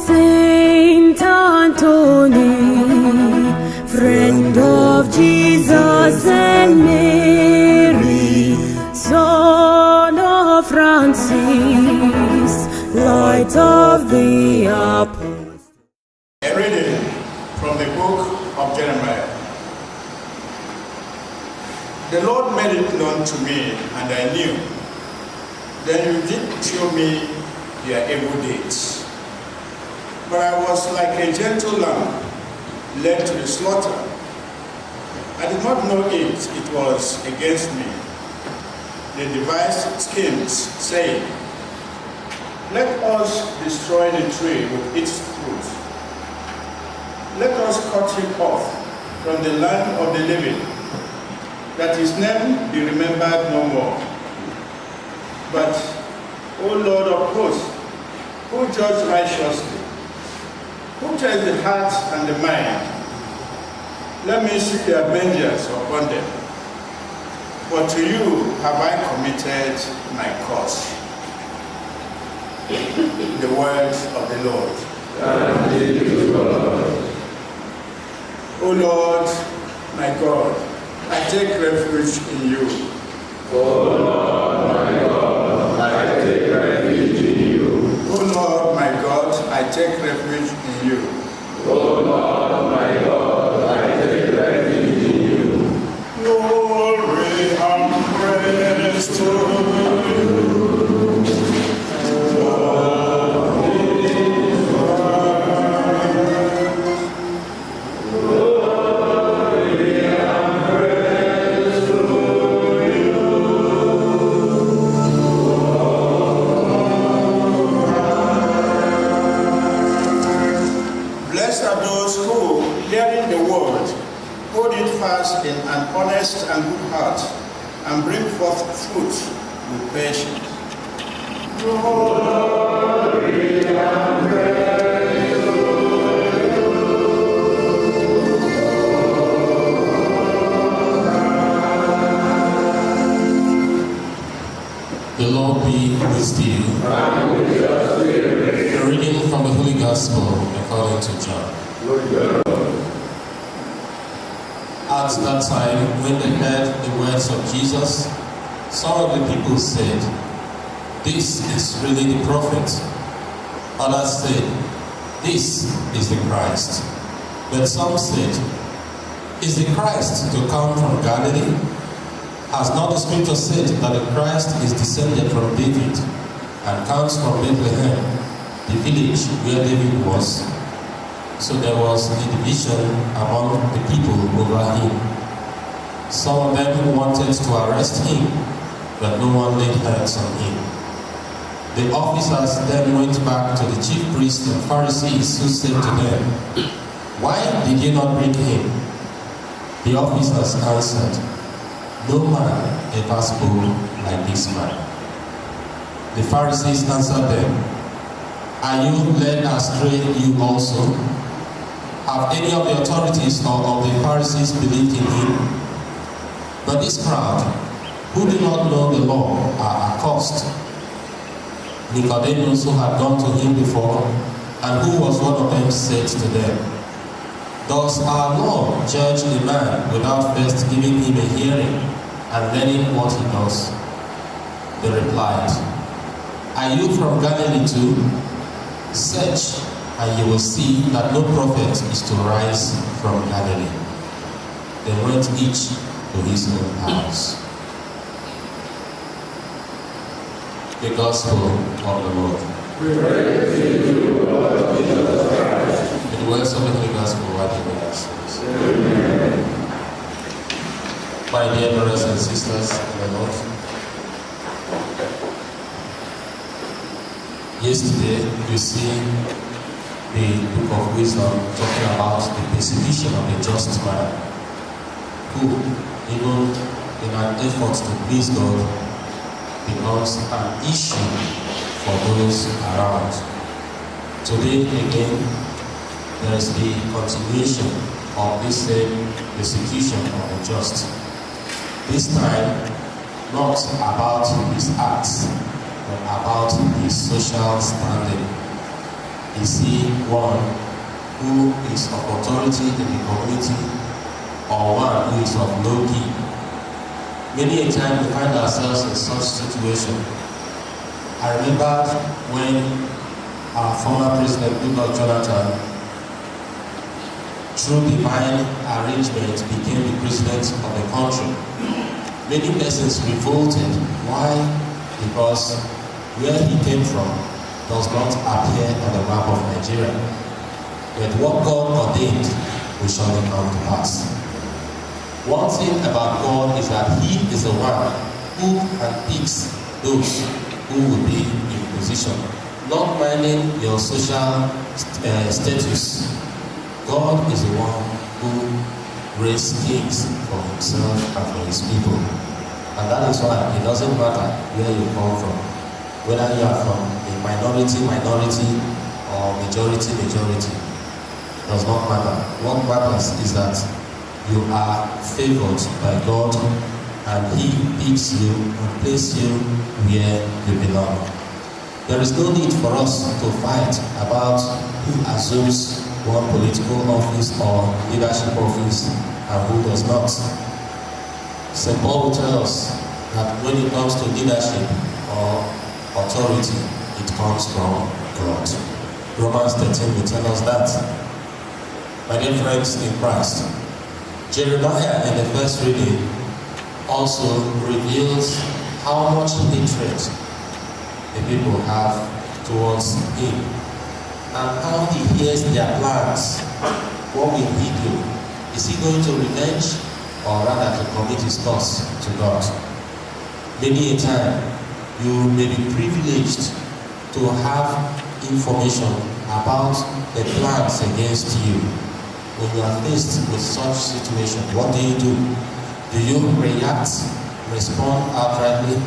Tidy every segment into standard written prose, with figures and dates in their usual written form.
Saint Anthony, friend of Jesus and Mary, son of Francis, light of the apostles. A reading from the book of Jeremiah. The Lord made it known to me, and I knew. Then you did show me their evil deeds. But I was like a gentle lamb led to the slaughter. I did not know it was against me. They devised schemes, saying, let us destroy the tree with its fruit. Let us cut him off from the land of the living, that his name be remembered no more. But, O Lord of hosts, who judge righteously, who test the heart and the mind, let me see their vengeance upon them. For to you have I committed my cause. The word of the Lord. O Lord, my God, I take refuge in you. O Lord, my God, I take refuge in you. O Lord, my God, I take refuge in you. O Lord, my God, I take refuge in you. Glory and praise to you. In an honest and good heart, and bring forth fruit with patience. Glory and praise to The Lord be with you. and with your spirit. A reading from the Holy Gospel according to John. At that time, when they heard the words of Jesus, some of the people said, this is really the prophet. Others said, this is the Christ. But some said, is the Christ to come from Galilee? Has not the scripture said that the Christ is descended from David and comes from Bethlehem, the village where David was? So there was a division among the people over him. Some of them wanted to arrest him, but no one laid hands on him. The officers then went back to the chief priests and Pharisees, who said to them, why did you not bring him? The officers answered, no man ever spoke like this man. The Pharisees answered them, are you led astray, you also? Have any of the authorities or of the Pharisees believed in him? But this crowd, who do not know the law, are accursed. Nicodemus, who had gone to him before, and who was one of them, said to them, does our law judge a man without first giving him a hearing and learning what he does? They replied, are you from Galilee too? Search, and you will see that no prophet is to rise from Galilee. They went each to his own house. The Gospel of the Lord. Praise to you, Lord Jesus Christ. In the words of the Holy Gospel, what the Lord says. Amen. My dear brothers and sisters in the Lord, yesterday we see the book of wisdom talking about the persecution of the just man, who, even in an effort to please God, becomes an issue for those around. Today again, there is the continuation of this same persecution of the just. This time, not about his acts, but about his social standing. Is he one who is of authority in the community or one who is of low key? Many a time we find ourselves in such situation. I remember when our former president, Goodluck Jonathan, through divine arrangement, became the president of the country. Many persons revolted. Why? Because where he came from does not appear on the map of Nigeria. But what God ordained will surely come to pass. One thing about God is that He is the one who handpicks those who will be in position, not minding your social status. God is the one who raised kings for Himself and for His people. And that is why it doesn't matter where you come from, whether you are from a minority or majority. It does not matter. What matters is that you are favored by God and He picks you and places you where you belong. There is no need for us to fight about who assumes one political office or leadership office and who does not. St. Paul will tell us that when it comes to leadership or authority, it comes from God. Romans 13 will tell us that. My dear friends in Christ, Jeremiah in the first reading also reveals how much hatred the people have towards him and how he hears their plans. What will he do? Is he going to revenge or rather to commit his cause to God? Many a time you may be privileged to have information about the plans against you. When you are faced with such situation, what do? Do you react, respond outrightly,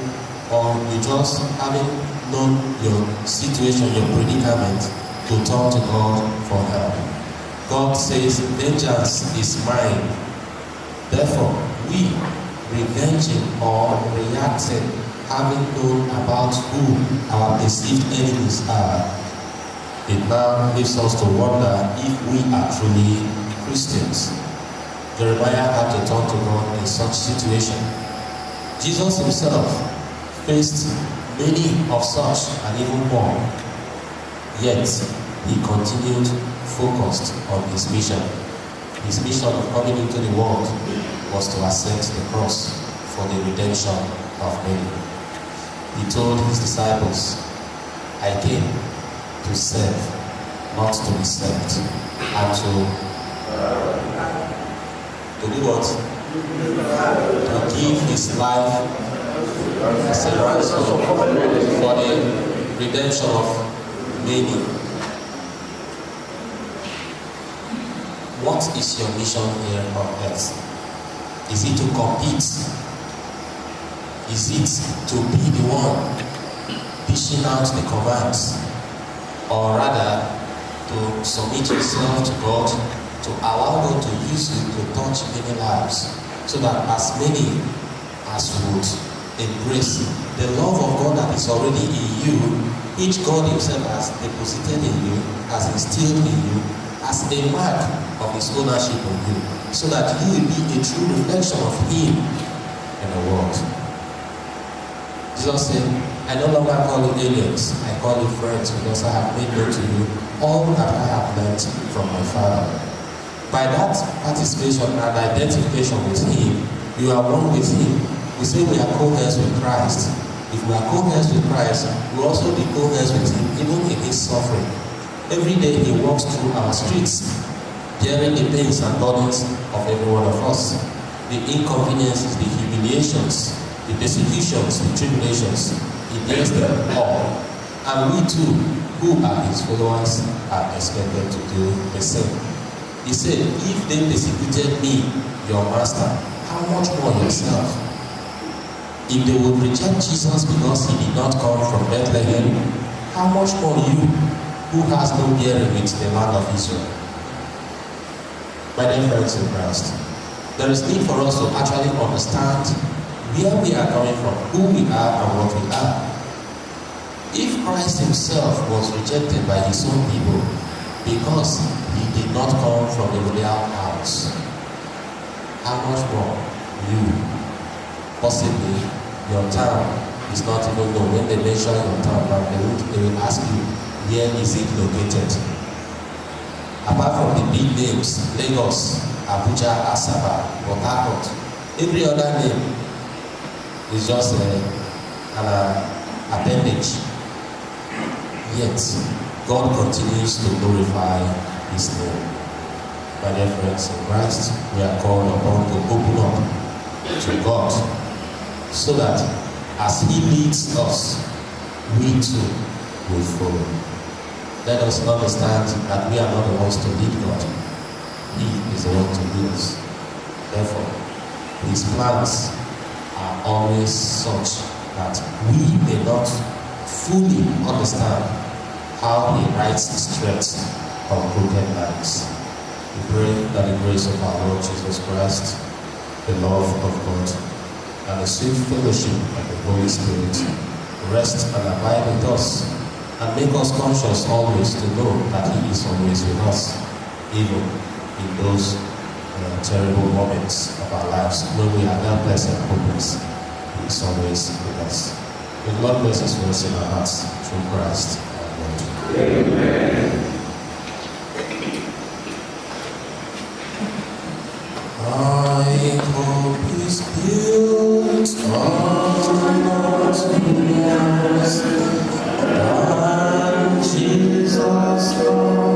or you just, having known your situation, your predicament, to turn to God for help? God says, vengeance is mine. Therefore, we revenging or reacting, having known about who our perceived enemies are, it now leaves us to wonder if we are truly Christians. Jeremiah had to turn to God in such situation. Jesus himself faced many of such and even more. Yet, he continued focused on his mission. His mission of coming into the world was to ascend the cross for the redemption of many. He told his disciples, I came to serve, not to be served, and to do what? To give his life as a ransom for the redemption of many. What is your mission here on earth? Is it to compete? Is it to be the one dishing out the commands? Or rather, to submit yourself to God, to allow God to use you to touch many lives, so that as many as would embrace the love of God that is already in you, which God himself has deposited in you, has instilled in you, as a mark of his ownership of you, so that you will be a true reflection of him in the world. Jesus said, I no longer call you aliens, I call you friends, because I have made known to you all that I have learned from my Father. By that participation and identification with him, you are one with him. We say we are co-heirs with Christ. If we are co-heirs with Christ, we also be co-heirs with him, even in his suffering. Every day he walks through our streets, bearing the pains and burdens of every one of us. The inconveniences, the humiliations, the persecutions, the tribulations, he bears them all. And we too, who are his followers, are expected to do the same. He said, if they persecuted me, your master, how much more yourself? If they would reject Jesus because he did not come from Bethlehem, how much more you, who has no bearing with the land of Israel? My dear friends in Christ, there is need for us to actually understand where we are coming from, who we are and what we are. If Christ himself was rejected by his own people because he did not come from a royal house, how much more you? Possibly your town is not even known. When they mention your town, they will ask you, where is it located? Apart from the big names, Lagos, Abuja, Asaba, Port Harcourt, every other name is just an appendage. Yet, God continues to glorify his name. My dear friends in Christ, we are called upon to open up to God so that as he leads us, we too will follow. Let us understand that we are not the ones to lead God. He is the one to lead us. Therefore, his plans are always such that we may not fully understand how he writes his threats on crooked lines. We pray that the grace of our Lord Jesus Christ, the love of God, and the sweet fellowship of the Holy Spirit rest and abide with us and make us conscious always to know that he is always with us, even in those terrible moments of our lives when we are helpless and hopeless. He is always with us. May God bless us for us in our hearts through Christ our Lord. Amen. My hope is built on nothingness, on Jesus Lord.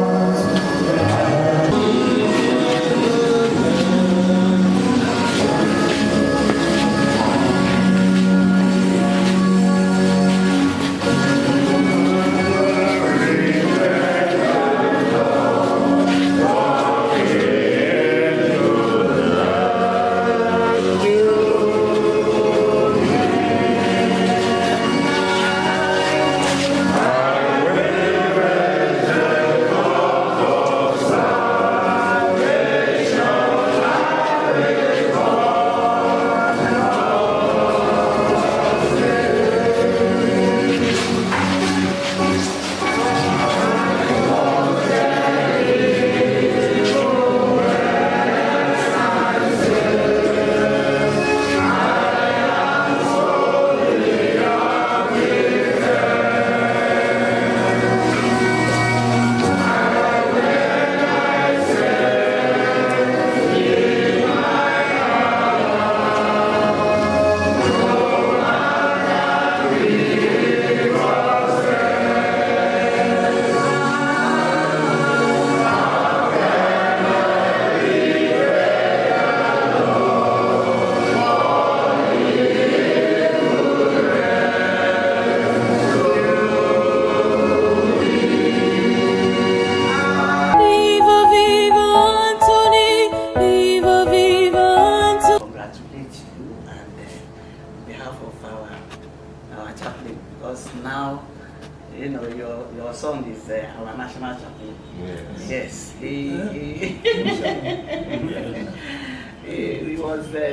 He was the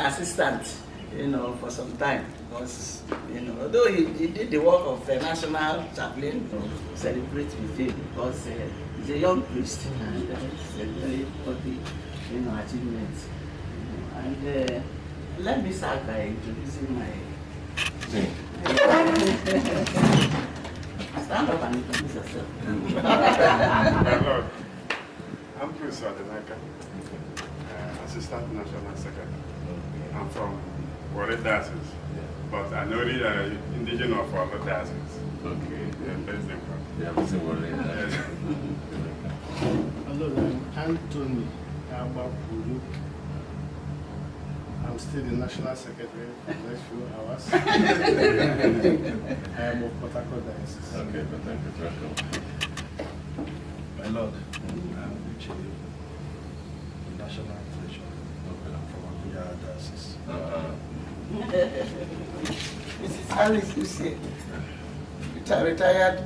assistant, for some time, because, although he did the work of a national chaplain, celebrate with him because he's a young priest and it's a very body, achievement. And let me start by introducing my. Stand up and introduce yourself. My Lord, I'm Priest Adonaka, Assistant National Secretary. I'm from Warri Diocese, but I know they are indigenous of other dioceses. Okay. They're based in Warri. They are based in Warri. Hello, I'm Anthony Abapuru. I'm still the National Secretary for the next few hours. I am of Pastoral Diocese. Okay, but thank you. Welcome. My Lord, I'm Issele, the National Treasurer from Abuja Diocese. Mrs. Harris, you say, retired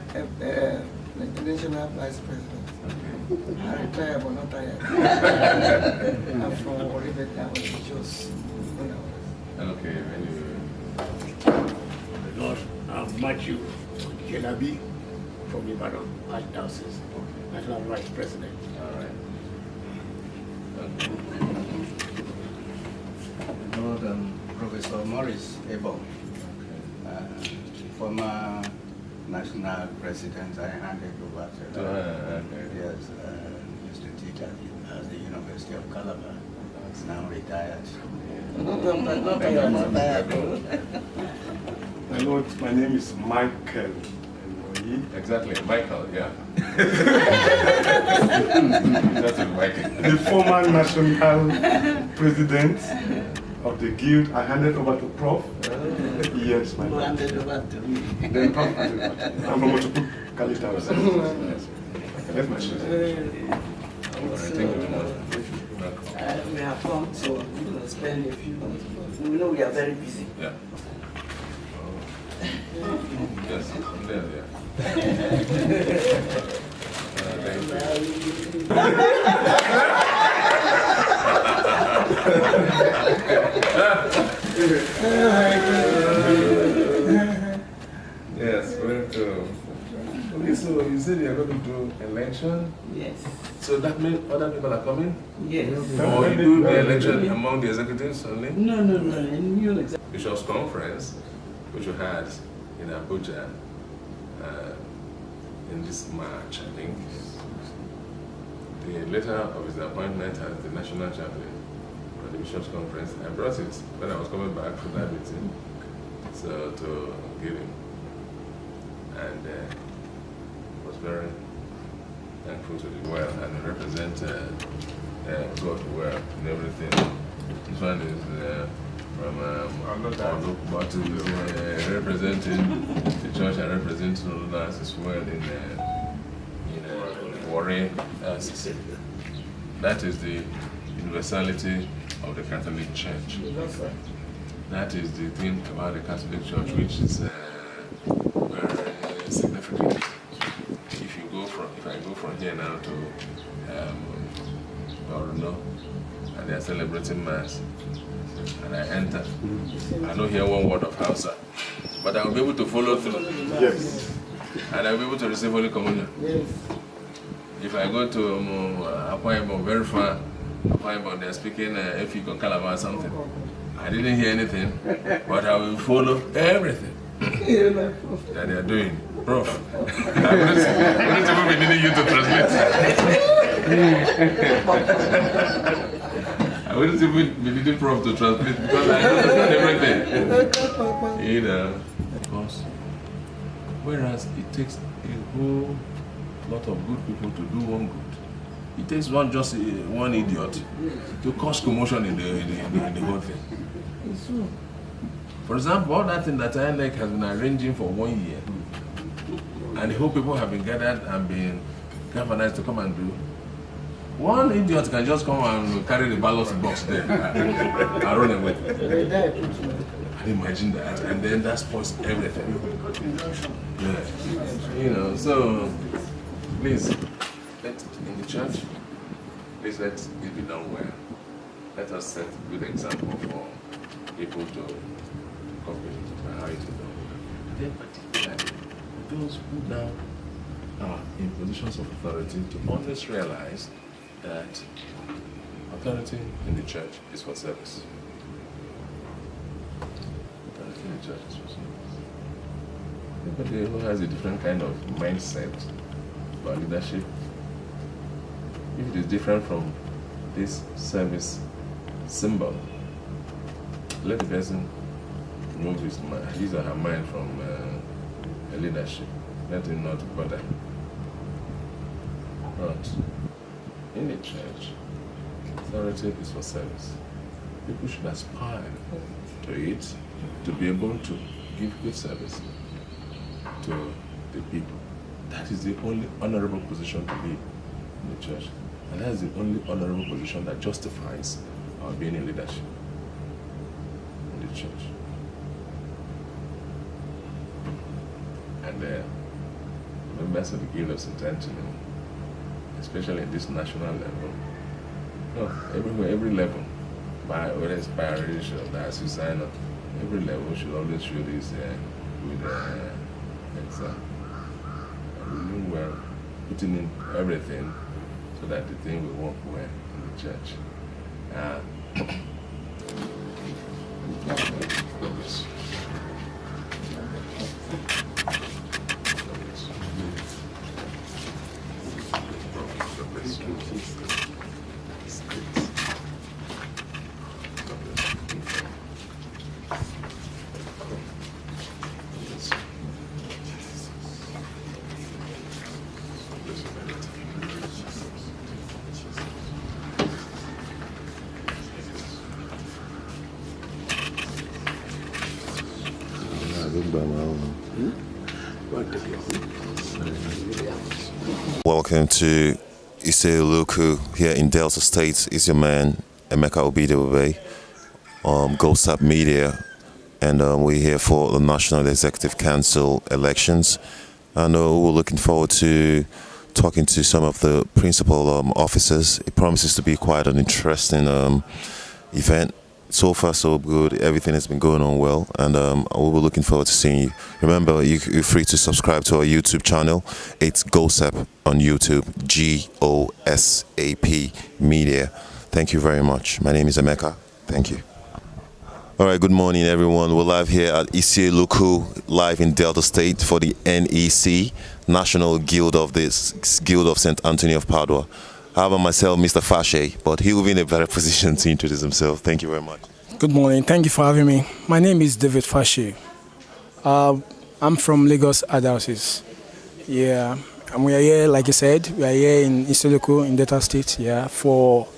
national vice president. I retired but not tired. I'm from Warri, I was just when I was. Okay, My Lord, I I'm Matthew Jelabi from Ibadan, Diocese, National Vice President. All right. Okay. Lord Professor Maurice Abel, former national president, I handed over to yes, used to teach at the University of Calabar. He's now retired. My Lord, my name is Michael. Exactly, Michael, yeah. That's Michael. The former national president of the guild. I handed over to Prof. Yes, my Lord. Handed over to me. Then Prof handed over to me. I'm from Ochuku, Kalita. That's my shoes. Thank you very much. We have come to spend a few months. We know we are very busy. Yeah. Yes, there, yeah. Yes, we're to. Okay, so you said you're going to do election? Yes. So that means other people are coming? Yes. Or you do the election among the executives only? No, a new executive. Bishop's conference, which we had in Abuja in this March, I think. The letter of his appointment as the national chaplain for the Bishop's conference, I brought it when I was coming back from that meeting, so to give him. And was very thankful to do well and represent God well in everything. This one is from but is representing the church and representing others as well in Warri. That is the universality of the Catholic Church. That is the thing about the Catholic Church, which is very significant. If I go from here now to Orono, and they are celebrating Mass, and I enter, I don't hear one word of Hausa, but I will be able to follow through. Yes. And I will be able to receive Holy Communion. Yes. If I go to Akwa Ibom, very far, Akwa Ibom, they are speaking Efik Calabar or something. I didn't hear anything, but I will follow everything that they are doing. Prof, I wouldn't even be needing you to translate. I wouldn't even be needing Prof to translate because I understand everything. You know, because whereas it takes a whole lot of good people to do one good, it takes one idiot to cause commotion in the whole thing. It's true. For example, all that thing that NEC has been arranging for 1 year, and the whole people have been gathered and been galvanized to come and do. One idiot can just come and carry the ballot box there and run away. And imagine that, and then that spoils everything. Yeah. You know, so please, in the church, please let it be done well. Let us set a good example for people to copy how it is done. Then particularly those who now are in positions of authority to always realize that authority in the church is for service. Authority in the church is for service. Anybody who has a different kind of mindset about leadership, if it is different from this service symbol, let the person move his or her mind from leadership. Let him not bother. But in the church, authority is for service. People should aspire to it, to be able to give good service to the people. That is the only honorable position to be in the church. And that is the only honorable position that justifies our being in leadership in the church. And members of the Guild of St. Anthony, especially at this national level, no, everywhere, every level, whether it's by religion, diocese, every level should always show this with It's doing well, putting in everything so that the thing will work well in the church. God bless you. Welcome to Issele here in Delta State. It's your man Emeka Obidobe, GOSAP Media, and we're here for the National Executive Council elections. And we're looking forward to talking to some of the principal officers. It promises to be quite an interesting event. So far, so good. Everything has been going on well, and we're looking forward to seeing you. Remember, you're free to subscribe to our YouTube channel. It's GOSAP on YouTube, GOSAP Media. Thank you very much. My name is Emeka. Thank you. All right, good morning, everyone. We're live here at Issele, live in Delta State for the NEC, National Guild of St. Anthony of Padua. I have myself, Mr. Fashe, but he will be in a better position to introduce himself. Thank you very much. Good morning. Thank you for having me. My name is David Fashe. I'm from Lagos Diocese. Yeah, and we are here, like you said, we are here in Issele in Delta State, yeah, for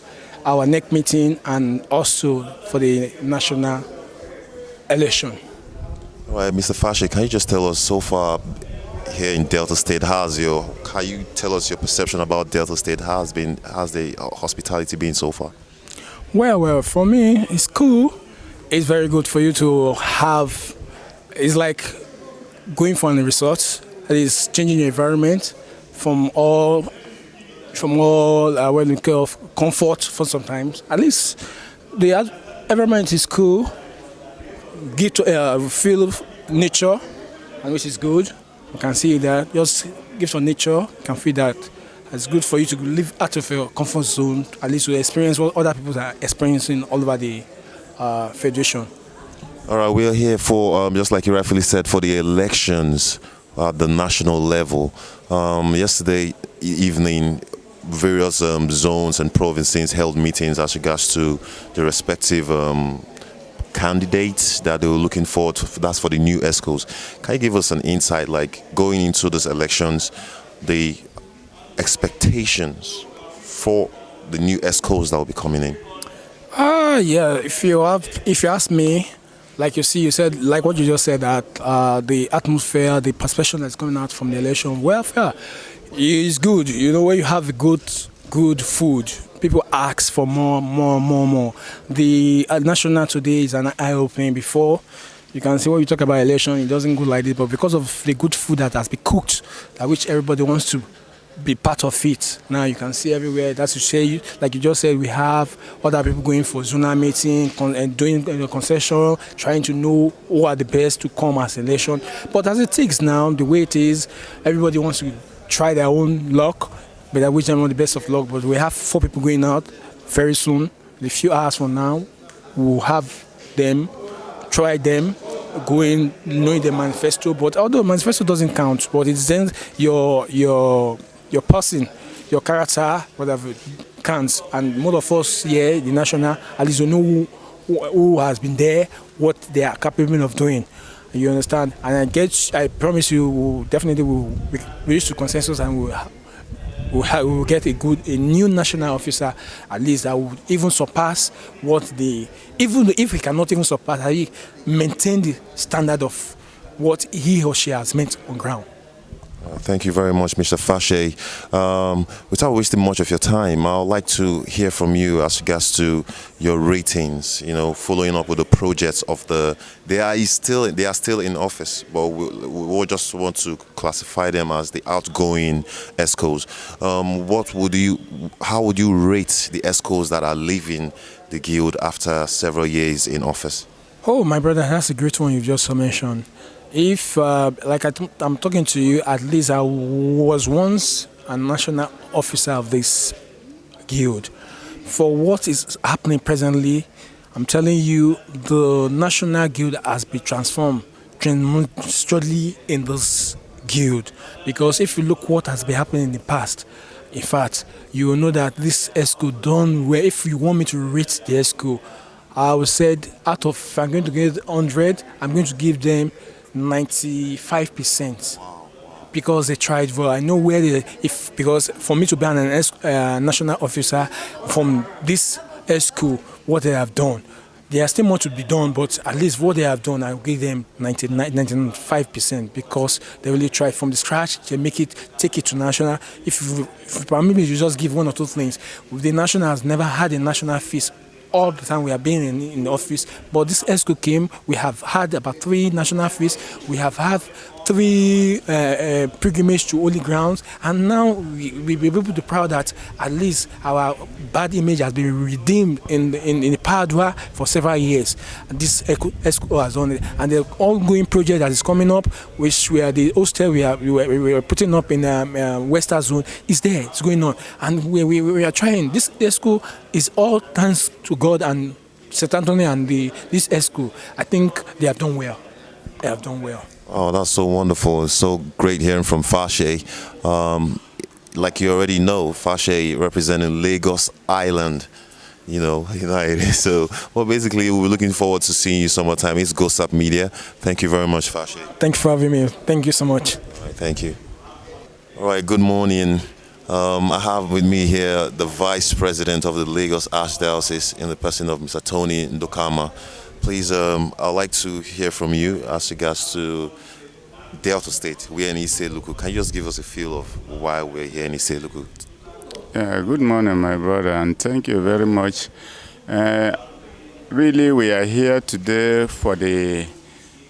our NEC meeting and also for the national election. All right, Mr. Fashe, can you just tell us so far here in Delta State, can you tell us your perception about Delta State? How's the hospitality been so far? Well, for me, it's cool. It's very good for you to have. It's like going for a resort. It is changing your environment from all what we call comfort for sometimes. At least the environment is cool. Get to feel nature, and which is good. You can see that just give some nature. You can feel that it's good for you to live out of your comfort zone, at least to experience what other people are experiencing all over the federation. All right, we are here for, just like you rightfully said, for the elections at the national level. Yesterday evening, various zones and provinces held meetings as regards to the respective candidates that they were looking for. That's for the new ESCOs. Can you give us an insight, like going into these elections, the expectations for the new ESCOs that will be coming in? Yeah. If you ask me, like you said, like what you just said, that the atmosphere, the perception that's coming out from the election, welfare is good. You know, when you have good food, people ask for more. The national today is an eye-opening. Before, you can see when you talk about election, it doesn't go like this, but because of the good food that has been cooked, that which everybody wants to be part of it. Now you can see everywhere. That's to say, like you just said, we have other people going for zonal meeting and doing concession, trying to know who are the best to come as election. But as it takes now, the way it is, everybody wants to try their own luck, but I wish them all the best of luck. But we have 4 people going out very soon. In a few hours from now, we'll have them, try them, going, knowing the manifesto. But although manifesto doesn't count, but it's then your person, your character, whatever counts. And most of us here, the national, at least we know who has been there, what they are capable of doing. You understand? And I promise you, we'll definitely will reach to consensus, and we'll get a new national officer, at least that would even surpass even if he cannot even surpass, he maintain the standard of what he or she has meant on ground. Thank you very much, Mr. Fashe. Without wasting much of your time, I would like to hear from you as regards to your ratings, following up with the projects of they are still in office, but we just want to classify them as the outgoing ESCOs. How would you rate the ESCOs that are leaving the guild after several years in office? Oh, my brother, that's a great one you just mentioned. If, like I'm talking to you, at least I was once a national officer of this guild. For what is happening presently, I'm telling you, the National Guild has been transformed tremendously in this guild. Because if you look what has been happening in the past, in fact, you will know that this ESCO done where if you want me to rate the ESCO, I would say out of, if I'm going to give 100, I'm going to give them 95%. Because they tried well. I know where because for me to be an national officer from this school, what they have done, there's still more to be done, but at least what they have done, I'll give them 95% because they really tried from the scratch. They take it to national. If you permit me, you just give one or two things. The national has never had a national feast. All the time we have been in the office, but this ESCO came, we have had about 3 national feasts, we have had 3 pilgrimage to holy grounds, and now we be able to proud that at least our bad image has been redeemed in Padua for several years. And this ESCO has done it, and the ongoing project that is coming up, which we are the hostel we are putting up in Western Zone, is there. It's going on, and we are trying. This ESCO is all thanks to God and St. Anthony and this ESCO. I think they have done well. They have done well. Oh, that's so wonderful. It's so great hearing from Fashe. Like you already know, Fashe representing Lagos Island, United. So, well, basically, we're looking forward to seeing you sometime. It's GOSAP Media. Thank you very much, Fashe. Thank you for having me. Thank you so much. All right, thank you. All right, good morning. I have with me here the Vice President of the Lagos Archdiocese in the person of Mr. Tony Ndokama. Please, I'd like to hear from you as regards to Delta State. We're in Issele. Can you just give us a feel of why we're here in Issele? Good morning, my brother, and thank you very much. Really, we are here today for the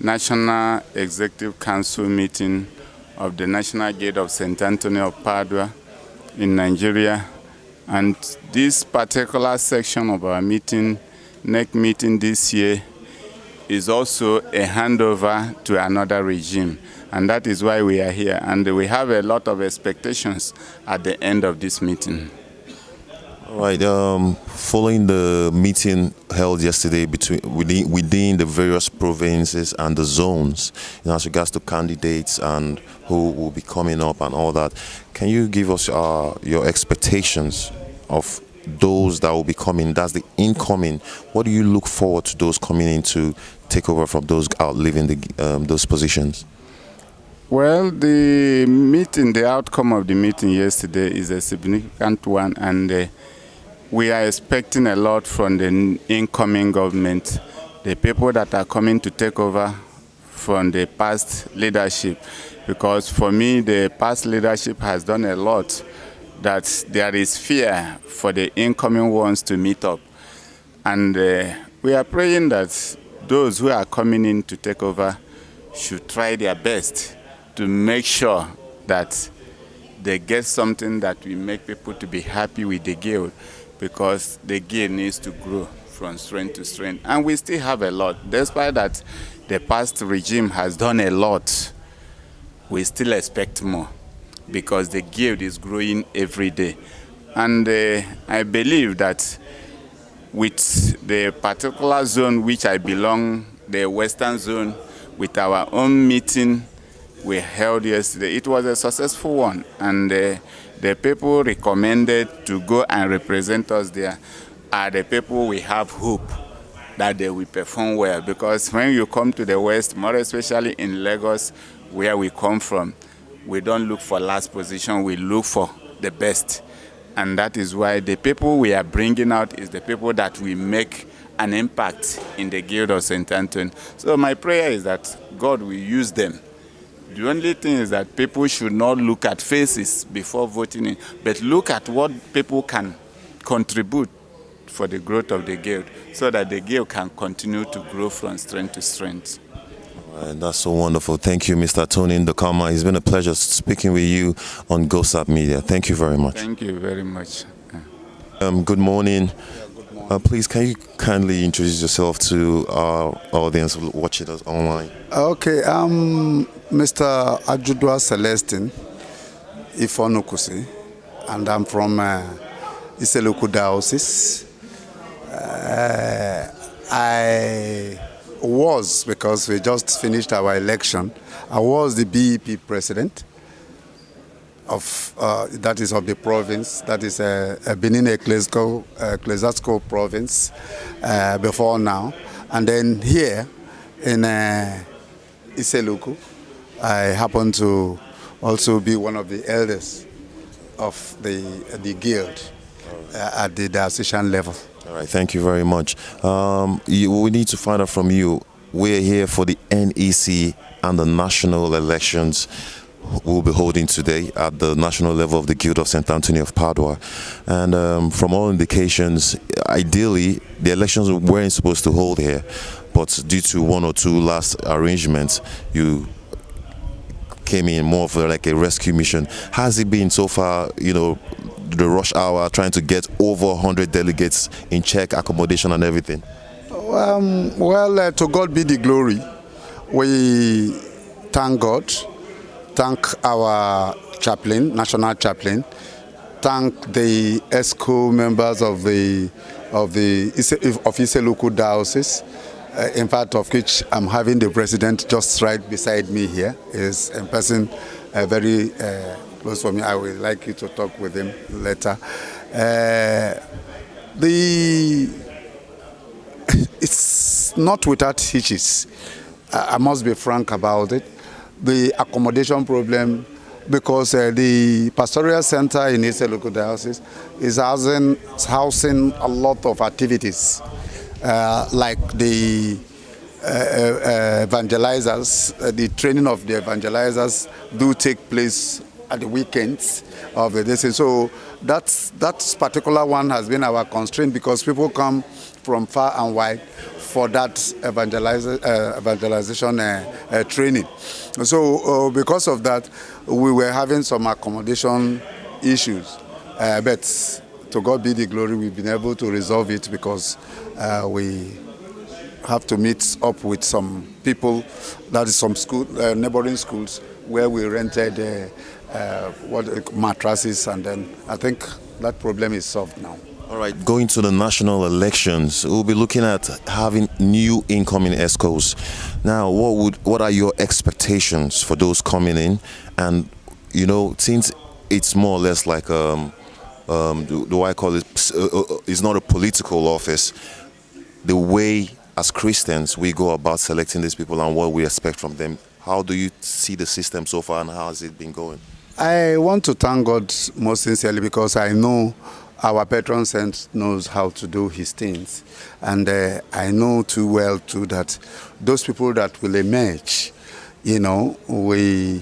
National Executive Council meeting of the National Guild of St. Anthony of Padua in Nigeria. And this particular section of our meeting, NEC meeting this year, is also a handover to another regime. And that is why we are here. And we have a lot of expectations at the end of this meeting. All right. Following the meeting held yesterday within the various provinces and the zones, as regards to candidates and who will be coming up and all that, can you give us your expectations of those that will be coming? That's the incoming. What do you look forward to those coming in to take over from those out leaving those positions? Well, the outcome of the meeting yesterday is a significant one, and we are expecting a lot from the incoming government, the people that are coming to take over from the past leadership. Because for me, the past leadership has done a lot, that there is fear for the incoming ones to meet up. And we are praying that those who are coming in to take over should try their best to make sure that they get something that will make people to be happy with the guild, because the guild needs to grow from strength to strength. And we still have a lot. Despite that the past regime has done a lot, we still expect more, because the guild is growing every day. And I believe that with the particular zone which I belong, the Western Zone, with our own meeting we held yesterday, it was a successful one, and the people recommended to go and represent us there are the people we have hope that they will perform well. Because when you come to the West, more especially in Lagos, where we come from, we don't look for last position, we look for the best. And that is why the people we are bringing out is the people that will make an impact in the Guild of St. Anthony. So my prayer is that God will use them. The only thing is that people should not look at faces before voting in, but look at what people can contribute for the growth of the Guild, so that the Guild can continue to grow from strength to strength. That's so wonderful. Thank you, Mr. Tony Ndokama. It's been a pleasure speaking with you on GOSAP Media. Thank you very much. Thank you very much. Good morning. Good morning. Please, can you kindly introduce yourself to our audience watching us online? Okay, I'm Mr. Ajudwa Celestine Ifonukusi, and I'm from Issele Diocese. I was, because we just finished our election, I was the BEP president of that is of the province, that is a Benin ecclesiastical province before now. And then here in Issele, I happen to also be one of the elders of the guild at the diocesan level. All right, thank you very much. We need to find out from you. We're here for the NEC and the national elections we'll be holding today at the national level of the Guild of St. Anthony of Padua. And from all indications, ideally, the elections weren't supposed to hold here, but due to one or two last arrangements, you came in more of like a rescue mission. Has it been so far, you know, the rush hour, trying to get over 100 delegates in check, accommodation and everything? Well, to God be the glory. We thank God, thank our chaplain, national chaplain, thank the ESCO members of Issele Diocese, in fact of which I'm having the president just right beside me here. Is a person very close for me. I would like you to talk with him later. It's not without hitches. I must be frank about it. The accommodation problem, because the pastoral center in Issele Diocese is housing a lot of activities, like the evangelizers. The training of the evangelizers do take place at the weekends of the Diocese. So that particular one has been our constraint, because people come from far and wide for that evangelization training. So because of that, we were having some accommodation issues. But to God be the glory, we've been able to resolve it, because we have to meet up with some people, that is some school, neighboring schools, where we rented mattresses, and then I think that problem is solved now. All right, going to the national elections, we'll be looking at having new incoming ESCOs. Now, what are your expectations for those coming in? And, you know, since it's more or less like, do I call it, it's not a political office, the way as Christians we go about selecting these people and what we expect from them, how do you see the system so far and how has it been going? I want to thank God most sincerely, because I know our patron saint knows how to do his things. And I know too well too that those people that will emerge, you know, we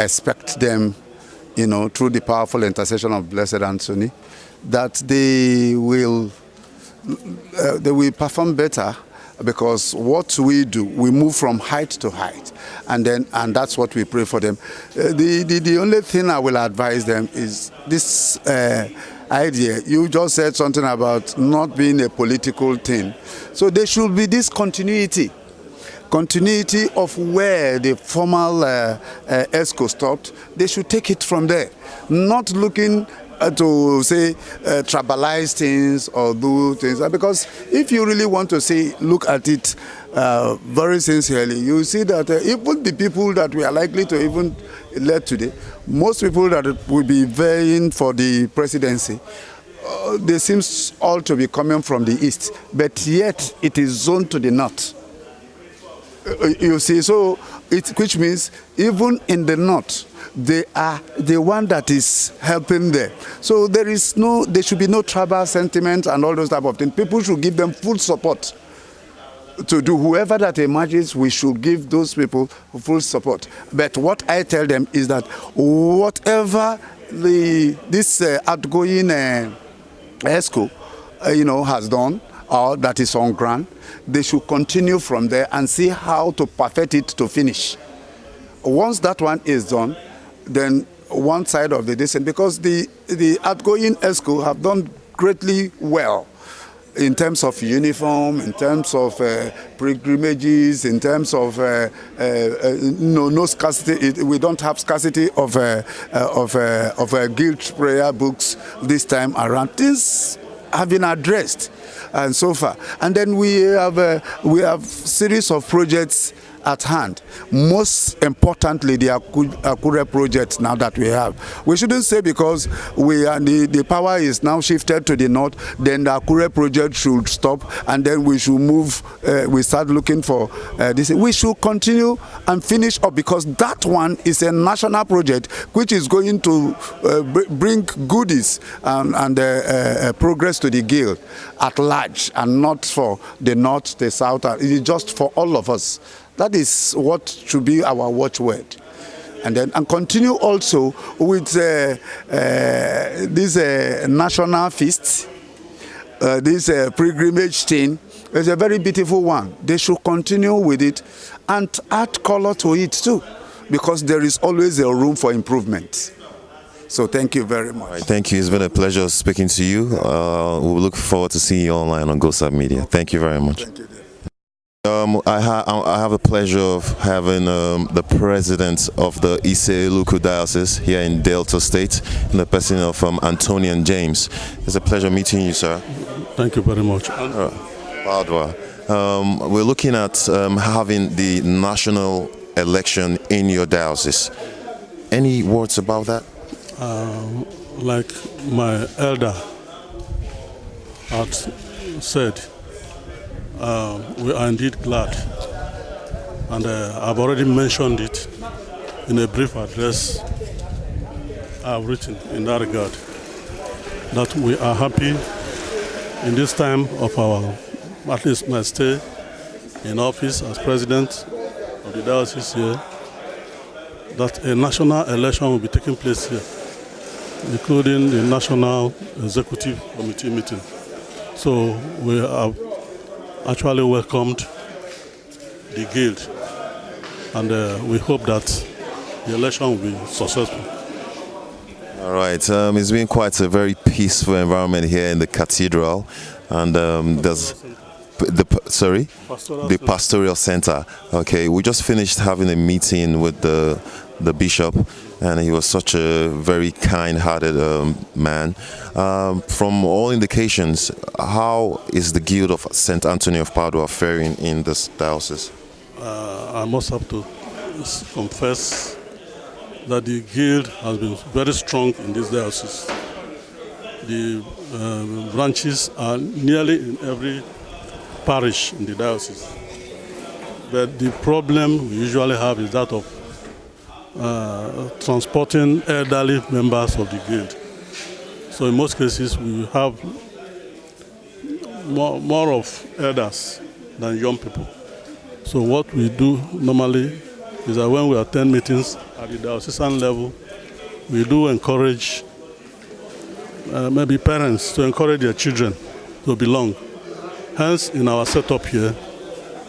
expect them, you know, through the powerful intercession of Blessed Anthony, that they will perform better, because what we do, we move from height to height, and that's what we pray for them. The only thing I will advise them is this idea. You just said something about not being a political thing, so there should be this continuity of where the formal ESCO stopped. They should take it from there, not looking to say tribalize things or do things, because if you really want to look at it very sincerely, you see that even the people that we are likely to even elect today, most people that will be vying for the presidency, they seem all to be coming from the east, but yet it is zoned to the north. You see, so which means even in the north, they are the one that is helping there. So there should be no tribal sentiment and all those type of things. People should give them full support to do. Whoever that emerges, we should give those people full support. But what I tell them is that whatever this outgoing ESCO, has done, or that is on ground, they should continue from there and see how to perfect it to finish. Once that one is done, then one side of the descent, because the outgoing ESCO have done greatly well. in terms of uniform, in terms of pilgrimages, in terms of no scarcity. We don't have scarcity of guild prayer books this time around. Things have been addressed, and so far. And then we have series of projects at hand. Most importantly, the Akure project now that we have. We shouldn't say because the power is now shifted to the north, then the Akure project should stop, and then we should move, we start looking for this. We should continue and finish up, because that one is a national project which is going to bring goodies and progress to the guild at large, and not for the north, the south. It is just for all of us. That is what should be our watchword. And continue also with this national feast, this pilgrimage thing. It's a very beautiful one. They should continue with it and add color to it too, because there is always a room for improvement. So thank you very much. Right, thank you. It's been a pleasure speaking to you. We look forward to seeing you online on GOSAP Media. Thank you very much. Thank you. I have the pleasure of having the president of the Issele Diocese here in Delta State, in the person of Antonian James. It's a pleasure meeting you, sir. Thank you very much. Padua. We're looking at having the national election in your diocese. Any words about that? Like my elder had said, we are indeed glad, and I've already mentioned it in a brief address I've written in that regard, that we are happy in this time of our, at least my stay in office as president of the diocese here, that a national election will be taking place here, including the National Executive Committee meeting. So we have actually welcomed the guild, and we hope that the election will be successful. All right, it's been quite a very peaceful environment here in the cathedral, and there's the Pastoral Center. Okay, we just finished having a meeting with the bishop, and he was such a very kind-hearted man. From all indications, how is the Guild of St. Anthony of Padua faring in this diocese? I must have to confess that the Guild has been very strong in this diocese. The branches are nearly in every parish in the diocese. But the problem we usually have is that of transporting elderly members of the guild. So in most cases we have more of elders than young people. So what we do normally is that when we attend meetings at the diocesan level, we do encourage maybe parents to encourage their children to belong. Hence, in our setup here,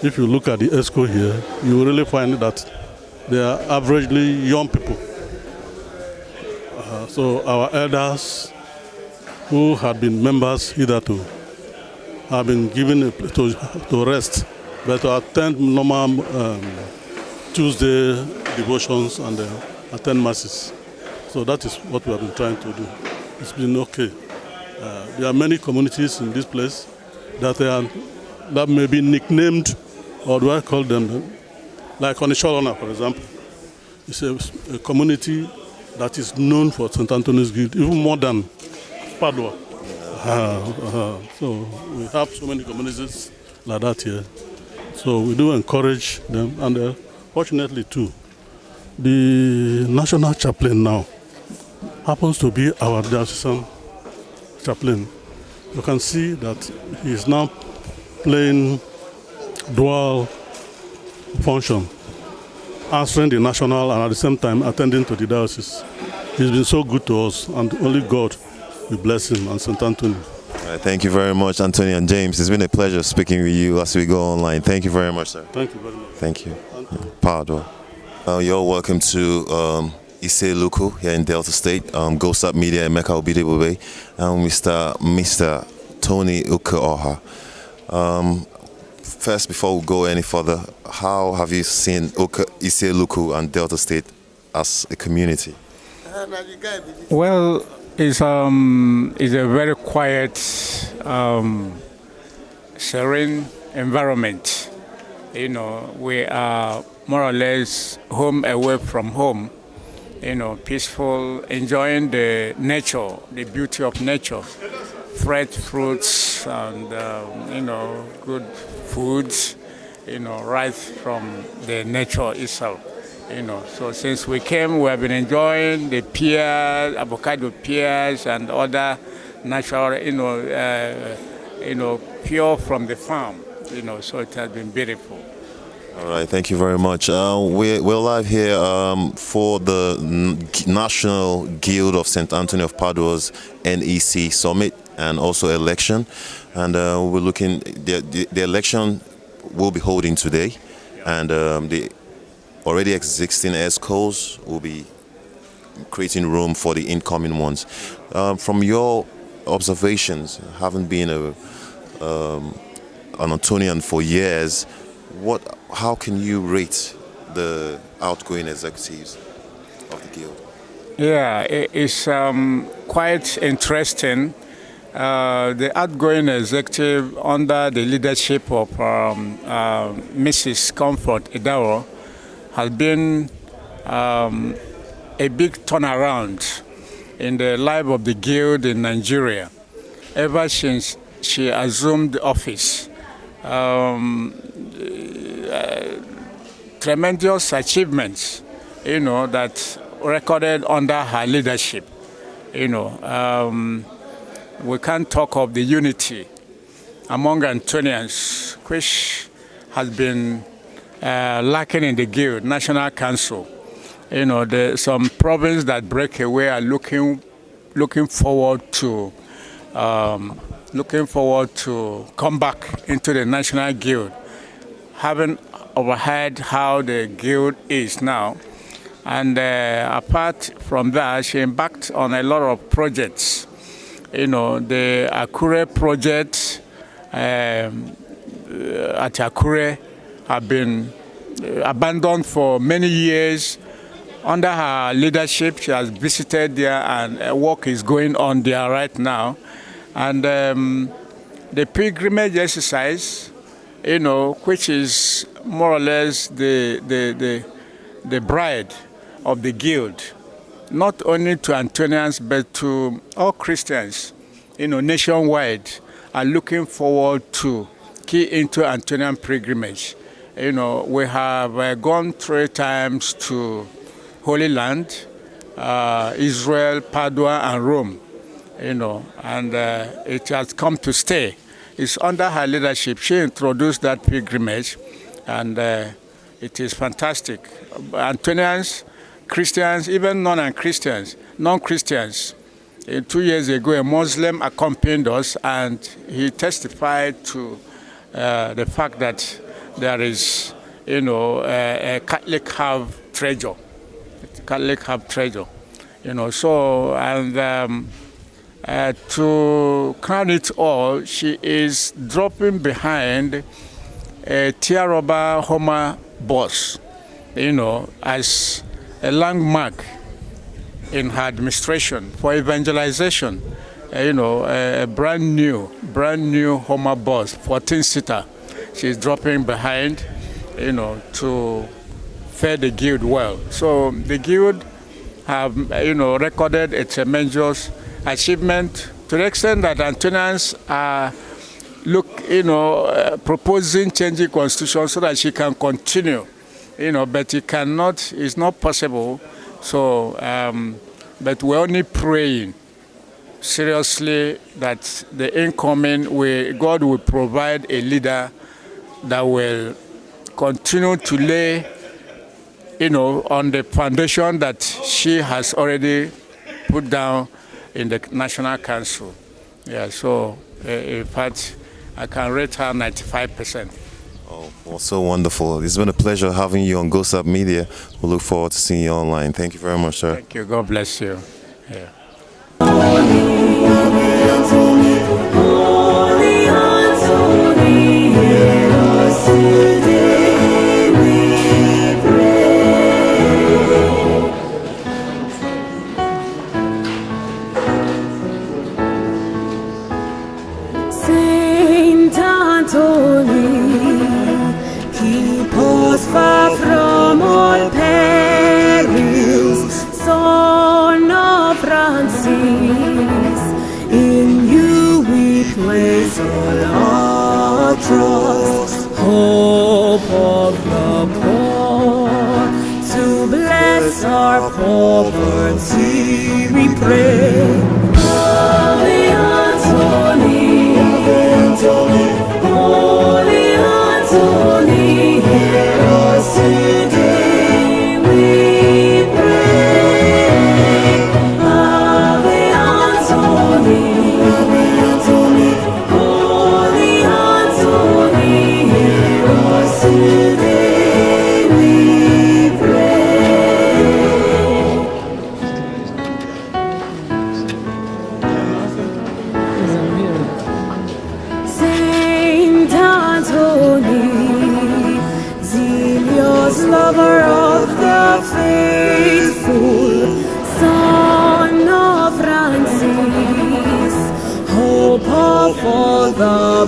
if you look at the ESCO here, you will really find that they are averagely young people. So our elders who had been members hitherto have been given to rest, but to attend normal Tuesday devotions and attend masses. So that is what we have been trying to do. It's been okay. There are many communities in this place that may be nicknamed, or do I call them, like Onisholona, for example. It's a community that is known for St. Anthony's Guild, even more than Padua. So we have so many communities like that here. So we do encourage them, and fortunately too, the national chaplain now happens to be our diocesan chaplain. You can see that he is now playing dual function, answering the national and at the same time attending to the diocese. He's been so good to us, and only God will bless him and St. Anthony. All right, thank you very much, Anthony and James. It's been a pleasure speaking with you as we go online. Thank you very much, sir. Thank you very much. Thank you. Padua. You're welcome to Issele here in Delta State, GOSAP Media and Mecca Obidebube, and Mr. Tony Ukeoha. First, before we go any further, how have you seen Issele and Delta State as a community? Well, it's a very quiet, serene environment. You know, we are more or less home away from home. You know, peaceful, enjoying the nature, the beauty of nature, fresh fruits and you know, good foods. You know, right from the nature itself. You know, so since we came, we have been enjoying the pears, avocado pears, and other natural, pure from the farm. You know, so it has been beautiful. All right, thank you very much. We're live here for the National Guild of St. Anthony of Padua's NEC Summit and also election. And we're looking, the election will be holding today, and the already existing ESCOs will be creating room for the incoming ones. From your observations, having been an Antonian for years, how can you rate the outgoing executives of the Guild? Yeah, it's quite interesting. The outgoing executive under the leadership of Mrs. Comfort Idaho has been a big turnaround in the life of the Guild in Nigeria ever since she assumed office. Tremendous achievements, you know, that recorded under her leadership. You know, we can't talk of the unity among Antonians, which has been lacking in the Guild, National Council. You know, some provinces that break away are looking forward to come back into the National Guild, having overheard how the Guild is now. And apart from that, she embarked on a lot of projects. You know, the Akure project at Akure have been abandoned for many years. Under her leadership, she has visited there, and work is going on there right now. And the pilgrimage exercise, you know, which is more or less the bride of the Guild, not only to Antonians but to all Christians, you know, nationwide, are looking forward to key into Antonian pilgrimage. You know, we have gone 3 times to Holy Land, Israel, Padua, and Rome. You know, and it has come to stay. It's under her leadership. She introduced that pilgrimage, and it is fantastic. Antonians, Christians, even non-Christians, 2 years ago, a Muslim accompanied us, and he testified to the fact that there is, you know, a Catholic have treasure. Catholic have treasure, you know. So, and to crown it all, she is dropping behind a Tiaroba Homer bus, you know, as a landmark in her administration for evangelization. You know, a brand new Homer bus, 14-seater. She's dropping behind, you know, to fare the Guild well. So the Guild have, you know, recorded a tremendous achievement to the extent that Antonians are proposing changing constitution so that she can continue, you know, but it cannot, it's not possible. So, but we're only praying seriously that the incoming, God will provide a leader that will continue to lay, you know, on the foundation that she has already put down in the National Council. Yeah, so in fact, I can rate her 95%. Oh, well, so wonderful. It's been a pleasure having you on GOSAP Media. We look forward to seeing you online. Thank you very much, sir. Thank you. God bless you. Yeah. Anthony, keep us far from all perils. Son of Francis, in you we place all our trust. Hope of the poor, to bless our poverty we pray. Ave Anthony, Holy Anthony, hear us today we pray. Ave Anthony, Holy Anthony, hear us today we pray. Saint Anthony, zealous lover of the faithful, son of Francis, hope of all the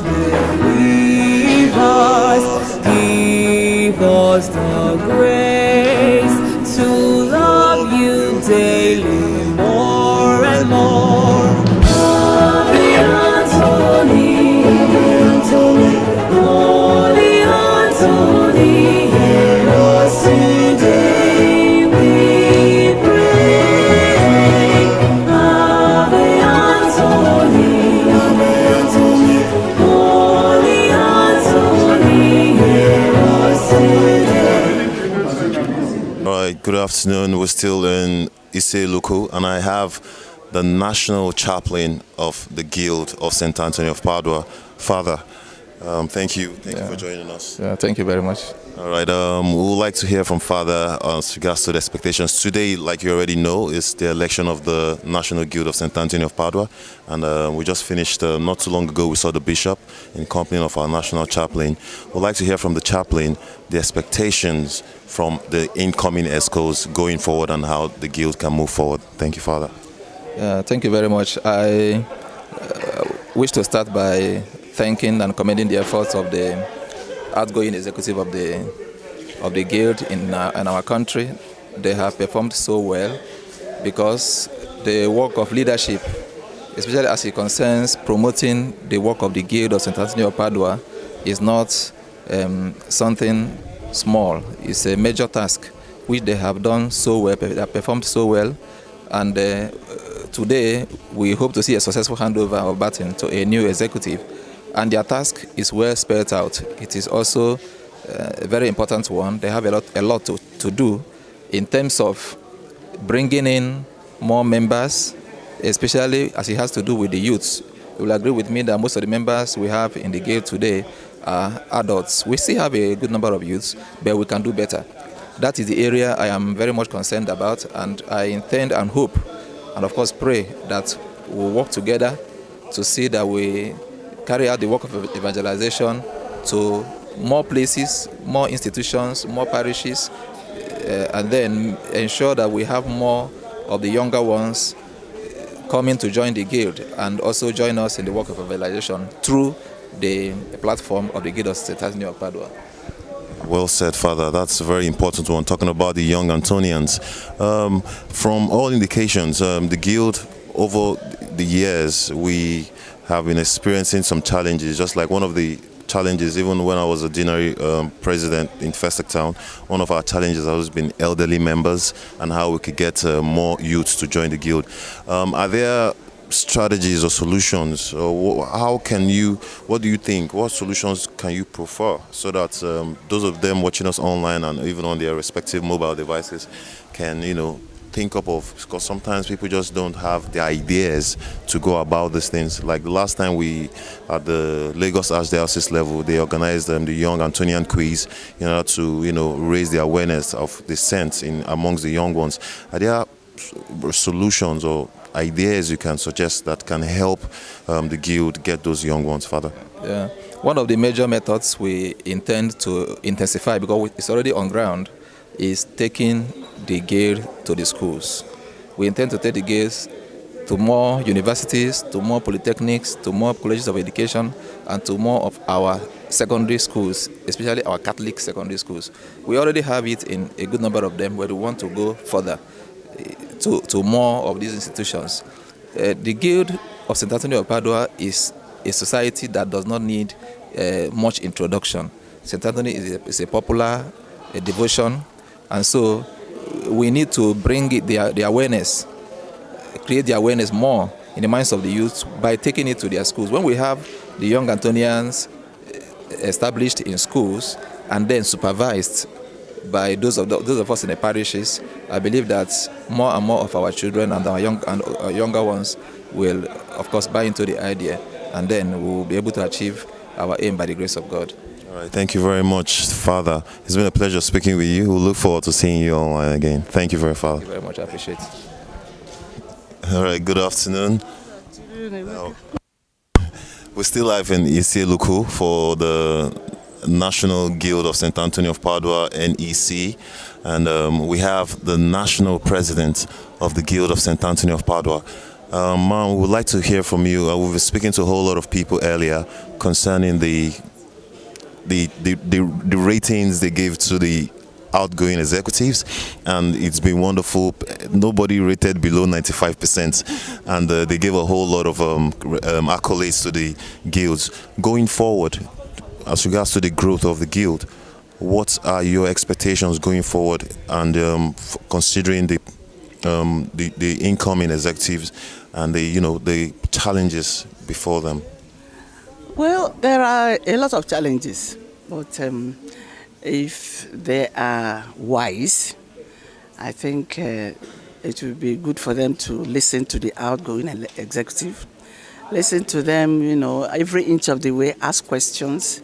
believers, give us the grace to love you daily more and more. Ave Anthony, Holy Anthony, hear us today we pray. Ave Anthony, Holy Anthony, hear us today. All right, good afternoon. We're still in Issele, and I have the national chaplain of the Guild of St. Anthony of Padua, Father. Thank you for joining us. Yeah, thank you very much. All right, we would like to hear from Father as regards to the expectations. Today, like you already know, is the election of the National Guild of St. Anthony of Padua, and we just finished, not too long ago, we saw the Bishop in company of our national chaplain. We'd like to hear from the chaplain the expectations from the incoming ESCOs going forward and how the Guild can move forward. Thank you, Father. Thank you very much. I wish to start by thanking and commending the efforts of the outgoing executive of the Guild in our country. They have performed so well because the work of leadership, especially as it concerns promoting the work of the Guild of St. Anthony of Padua, is not something small. It's a major task which they have done so well, they have performed so well, and today we hope to see a successful handover of baton to a new executive, and their task is well spelled out. It is also a very important one. They have a lot to do in terms of bringing in more members, especially as it has to do with the youths. You will agree with me that most of the members we have in the Guild today are adults. We still have a good number of youths, but we can do better. That is the area I am very much concerned about, and I intend and hope, and of course pray, that we'll work together to see that we carry out the work of evangelization to more places, more institutions, more parishes, and then ensure that we have more of the younger ones coming to join the Guild and also join us in the work of evangelization through the platform of the Guild of St. Anthony of Padua. Well said, Father. That's a very important one, talking about the young Antonians. From all indications, the Guild, over the years, we have been experiencing some challenges, just like one of the challenges, even when I was a ordinary president in Festac Town, one of our challenges has always been elderly members and how we could get more youths to join the Guild. Are there strategies or solutions, or what do you think, what solutions can you prefer so that those of them watching us online and even on their respective mobile devices can, think up of, because sometimes people just don't have the ideas to go about these things. Like the last time we, at the Lagos Archdiocese level, they organized the Young Antonian Quiz in order to, raise the awareness of the saints amongst the young ones. Are there solutions or ideas you can suggest that can help the Guild get those young ones, Father? Yeah. One of the major methods we intend to intensify, because it's already on ground, is taking the Guild to the schools. We intend to take the Guild to more universities, to more polytechnics, to more colleges of education, and to more of our secondary schools, especially our Catholic secondary schools. We already have it in a good number of them, but we want to go further to more of these institutions. The Guild of St. Anthony of Padua is a society that does not need much introduction. St. Anthony is a popular devotion, and so we need to bring the awareness, create the awareness more in the minds of the youth by taking it to their schools. When we have the young Antonians established in schools and then supervised by those of us in the parishes, I believe that more and more of our children and our younger ones will, of course, buy into the idea, and then we will be able to achieve our aim by the grace of God. All right, thank you very much, Father. It's been a pleasure speaking with you. We'll look forward to seeing you online again. Thank you very much, Father. Thank you very much. I appreciate it. All right, good afternoon. We're still live in Issele for the National Guild of St. Anthony of Padua, NEC, and we have the National President of the Guild of St. Anthony of Padua. Ma'am, we would like to hear from you. We were speaking to a whole lot of people earlier concerning the ratings they gave to the outgoing executives, and it's been wonderful. Nobody rated below 95%, and they gave a whole lot of accolades to the guilds. Going forward, as regards to the growth of the guild, what are your expectations going forward, and considering the incoming executives and the challenges before them? Well, there are a lot of challenges, but if they are wise, I think it will be good for them to listen to the outgoing executive, listen to them, every inch of the way, ask questions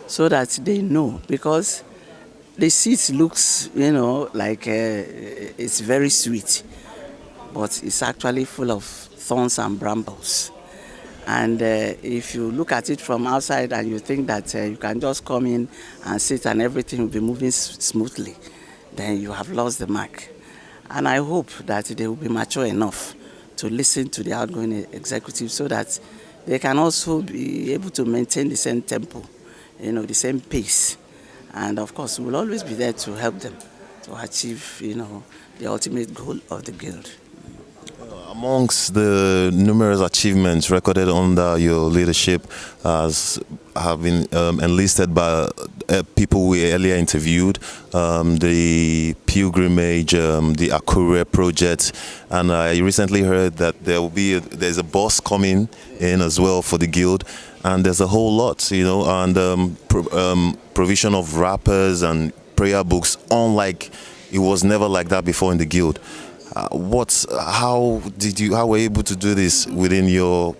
so that they know, because the seat looks, like it's very sweet, but it's actually full of thorns and brambles. And if you look at it from outside and you think that you can just come in and sit and everything will be moving smoothly, then you have lost the mark. And I hope that they will be mature enough to listen to the outgoing executive so that they can also be able to maintain the same tempo, the same pace. And of course, we'll always be there to help them to achieve, the ultimate goal of the guild. Amongst the numerous achievements recorded under your leadership have been enlisted by people we earlier interviewed, the pilgrimage, the Akure project, and I recently heard that there's a bus coming in as well for the guild, and there's a whole lot, and provision of wrappers and prayer books, unlike it was never like that before in the guild. How were you able to do this within your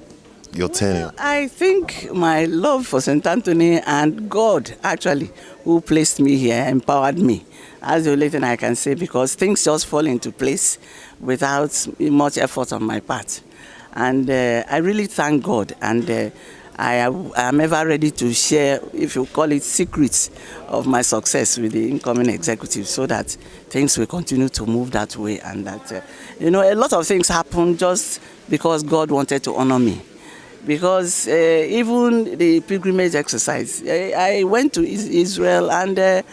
tenure? Well, I think my love for St. Anthony and God, actually, who placed me here, empowered me. That's the only thing I can say, because things just fall into place without much effort on my part. And I really thank God, and I am ever ready to share, if you call it, secrets of my success with the incoming executive, so that things will continue to move that way, and that, a lot of things happen just because God wanted to honor me. Because even the pilgrimage exercise, I went to Israel, and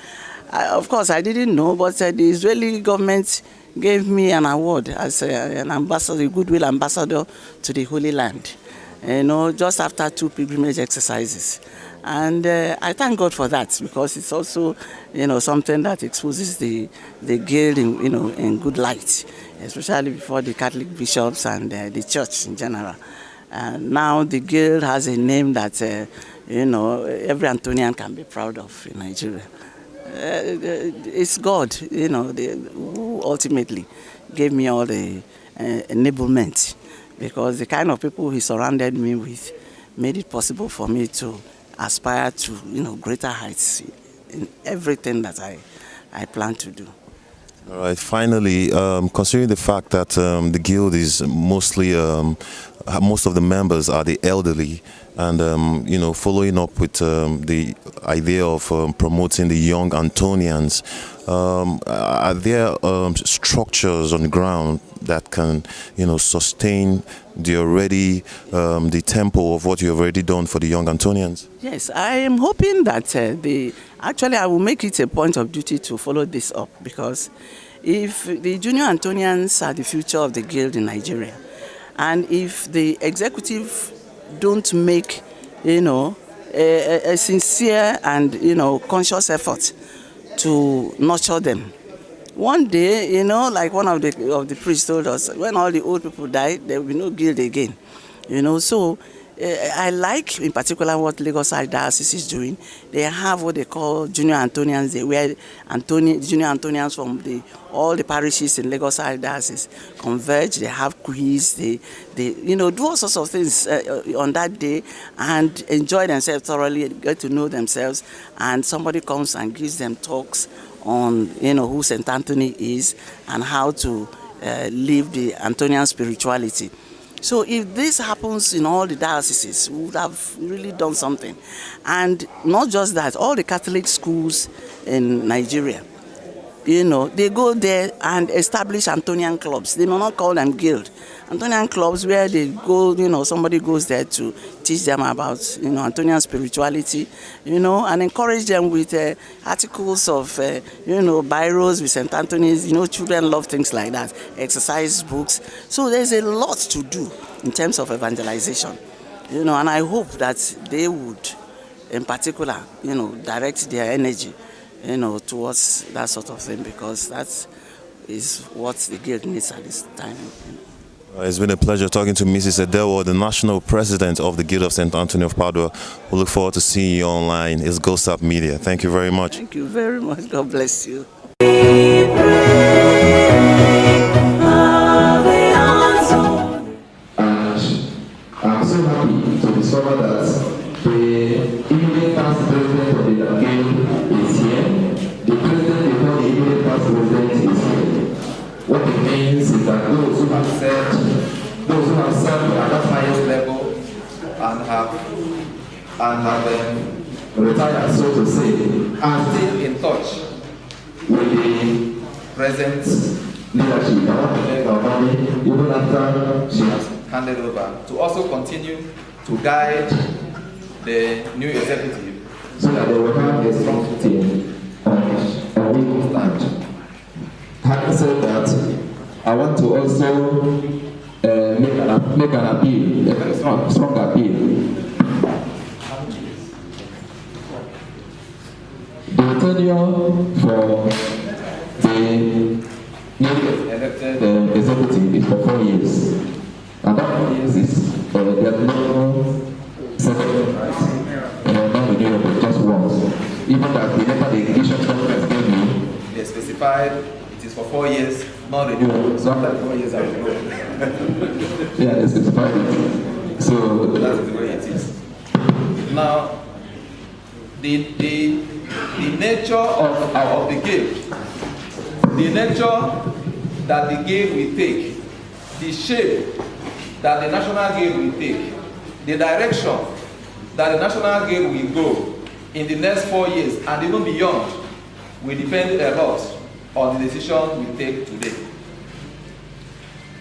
of course I didn't know, but the Israeli government gave me an award as an ambassador, a goodwill ambassador to the Holy Land. Just after 2 pilgrimage exercises. And I thank God for that, because it's also, something that exposes the guild in good light, especially before the Catholic bishops and the church in general. And now the guild has a name that, every Antonian can be proud of in Nigeria. It's God, who ultimately gave me all the enablement, because the kind of people he surrounded me with made it possible for me to aspire to, greater heights in everything that I plan to do. All right, finally, considering the fact that the guild is mostly most of the members are the elderly, and following up with the idea of promoting the young Antonians, are there structures on the ground that can sustain the tempo of what you have already done for the young Antonians? Yes, I am hoping that actually I will make it a point of duty to follow this up, because if the junior Antonians are the future of the guild in Nigeria, and if the executive don't make a sincere and conscious effort to nurture them, one day, like one of the priests told us, when all the old people die, there will be no guild again. So I like in particular what Lagos Diocese is doing. They have what they call junior Antonians. They wear junior Antonians from all the parishes in Lagos Diocese converge. They have quiz. They do all sorts of things on that day and enjoy themselves thoroughly, get to know themselves. And somebody comes and gives them talks on who St. Anthony is and how to live the Antonian spirituality. So if this happens in all the dioceses, we would have really done something. And not just that, all the Catholic schools in Nigeria, they go there and establish Antonian clubs. They may not call them guild. Antonian clubs where they go, somebody goes there to teach them about, Antonian spirituality, and encourage them with articles of, biros with St. Anthony's. Children love things like that, exercise books. So there's a lot to do in terms of evangelization, and I hope that they would, in particular, direct their energy, towards that sort of thing, because that is what the guild needs at this time. It's been a pleasure talking to Mrs. Edewo, the national president of the Guild of St. Anthony of Padua. We look forward to seeing you online. It's GOSAP Media. Thank you very much. Thank you very much. God bless you. I'm so happy to discover that the immediate past president of the guild is here. The president before the immediate past president is here. What it means is that those who have served at that highest level and have retired, so to say, are still in touch with the present leadership. I want to thank our mommy, even after she has handed over, to also continue to guide the new executive so that they will have a strong team on which will stand. Having said that, I want to also make an appeal, a very strong appeal. The tenure for the newly elected executive is for 4 years. And that 4 years is there's no second right, not renewable, just once. Even that the letter the Education Conference gave me, they specified it is for 4 years, not renewable. So after 4 years, I will go. Yeah, they specified it. So that is the way it is. Now, the nature of the guild, the nature that the guild will take, the shape that the national guild will take, the direction that the national guild will go in the next 4 years and even beyond will depend a lot on the decision we take today.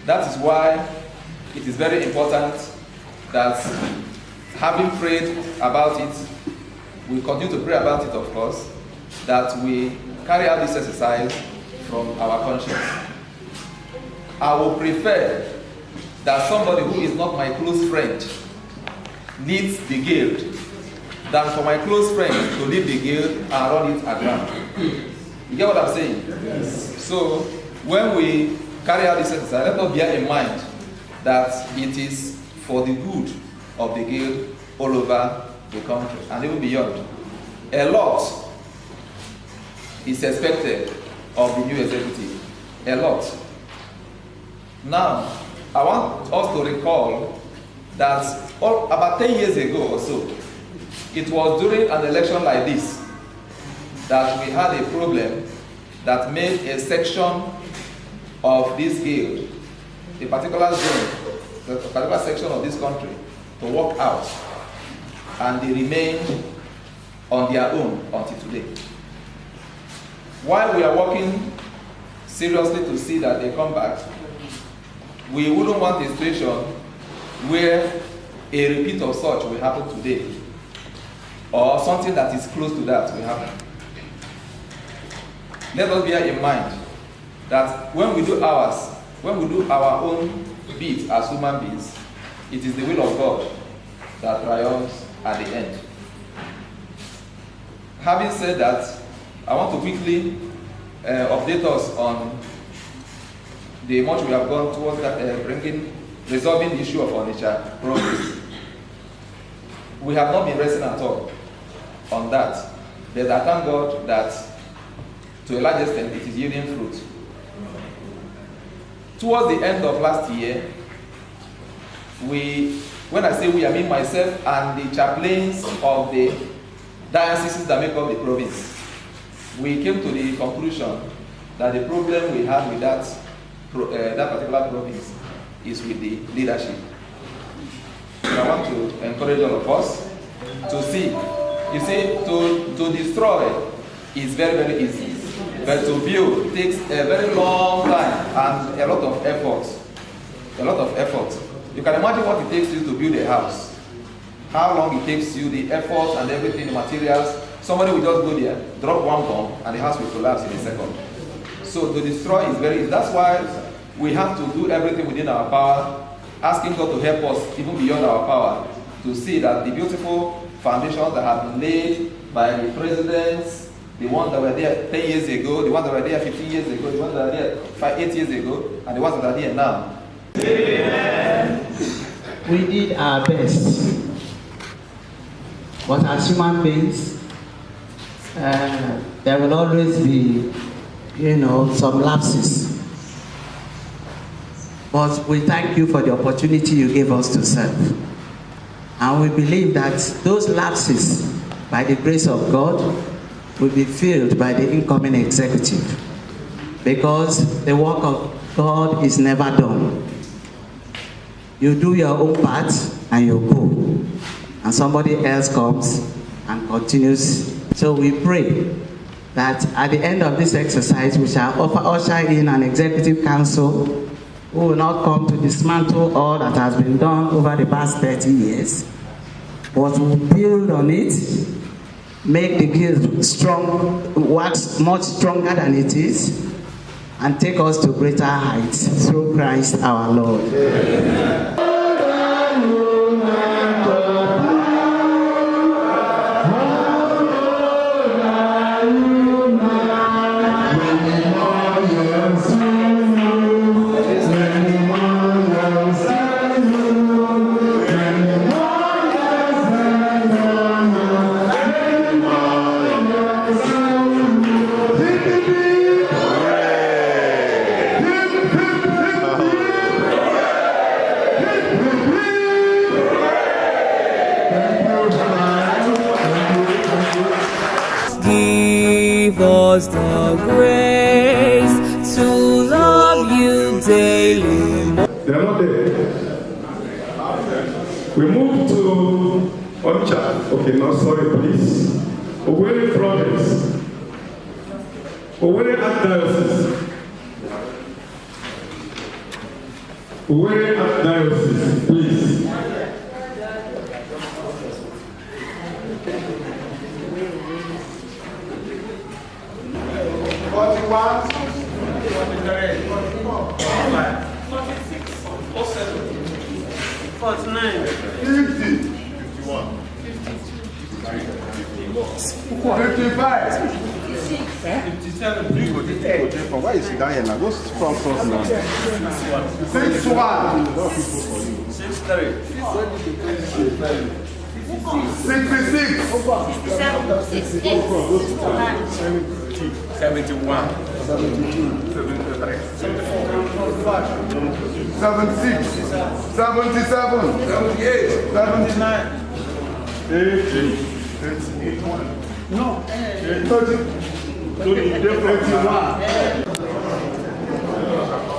That is why it is very important that, having prayed about it, we continue to pray about it, of course, that we carry out this exercise from our conscience. I would prefer that somebody who is not my close friend leads the guild than for my close friend to lead the guild and run it aground. You get what I'm saying? Yes. So when we carry out this exercise, let us bear in mind that it is for the good of the guild all over the country and even beyond. A lot is expected of the new executive. A lot. Now, I want us to recall that about 10 years ago or so, it was during an election like this that we had a problem that made a section of this guild, a particular zone, particular section of this country to walk out, and they remained on their own until today. While we are working seriously to see that they come back, we wouldn't want a situation where a repeat of such will happen today, or something that is close to that will happen. Let us bear in mind that when we do our own bit as human beings, it is the will of God that triumphs at the end. Having said that, I want to quickly update us on the much we have gone towards that, resolving the issue of Onitsha province. We have not been resting at all on that, but I thank God that to a large extent it is yielding fruit. Towards the end of last year, when I say we, I mean myself and the chaplains of the dioceses that make up the province, we came to the conclusion that the problem we have with that particular province is with the leadership. So I want to encourage all of us to see. You see, to destroy is very, very easy, but to build takes a very long time and a lot of effort. A lot of effort. You can imagine what it takes you to build a house. How long it takes you, the effort and everything, the materials. Somebody will just go there, drop one bomb, and the house will collapse in a second. So to destroy is very easy. That's why we have to do everything within our power, asking God to help us even beyond our power, to see that the beautiful foundations that have been laid by the presidents, the ones that were there 10 years ago, the ones that were there 15 years ago, the ones that were there 8 years ago, and the ones that are there now. Amen. We did our best, but as human beings, there will always be, some lapses. But we thank you for the opportunity you gave us to serve. And we believe that those lapses, by the grace of God, will be filled by the incoming executive. Because the work of God is never done. You do your own part and you go. And somebody else comes and continues. So we pray that at the end of this exercise, we shall usher in an executive council who will not come to dismantle all that has been done over the past 30 years, but will build on it, make the guild strong, wax much stronger than it is, and take us to greater heights through Christ our Lord. Amen. Give us the grace to love you daily. They are not there. We move to Onitsha. Okay, no, sorry, please. Owerri province. Owerri Diocese. Owerri Diocese, please. Why is he down here now? Go front now.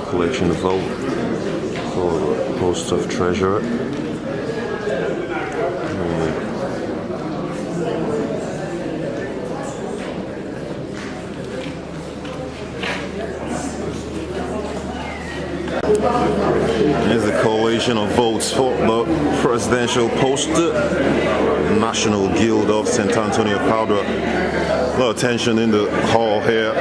Collection of vote. for the post of treasurer. There's a coalition of votes for the presidential post. National Guild of St. Antonio Padua. A lot of tension in the hall here.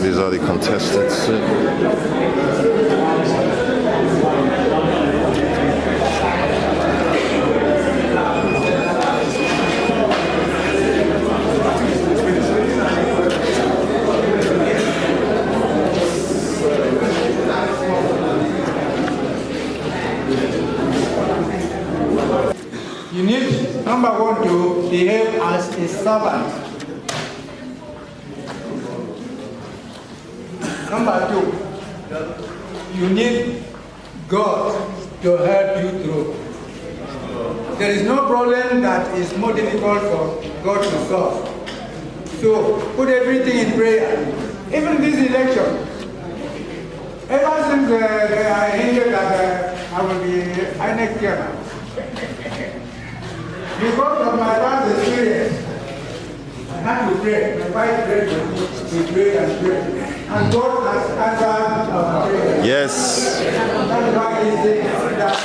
These are the contestants. You need, number one, to behave as a servant. Number two, you need God to help you through. There is no problem that is more difficult for God to solve. So put everything in prayer. Even this election, ever since I hinted that I will be NEC chairman, because of my past experience, I had to pray. My wife prayed for me to pray and pray. And God has answered our prayer. Yes. That's why he said that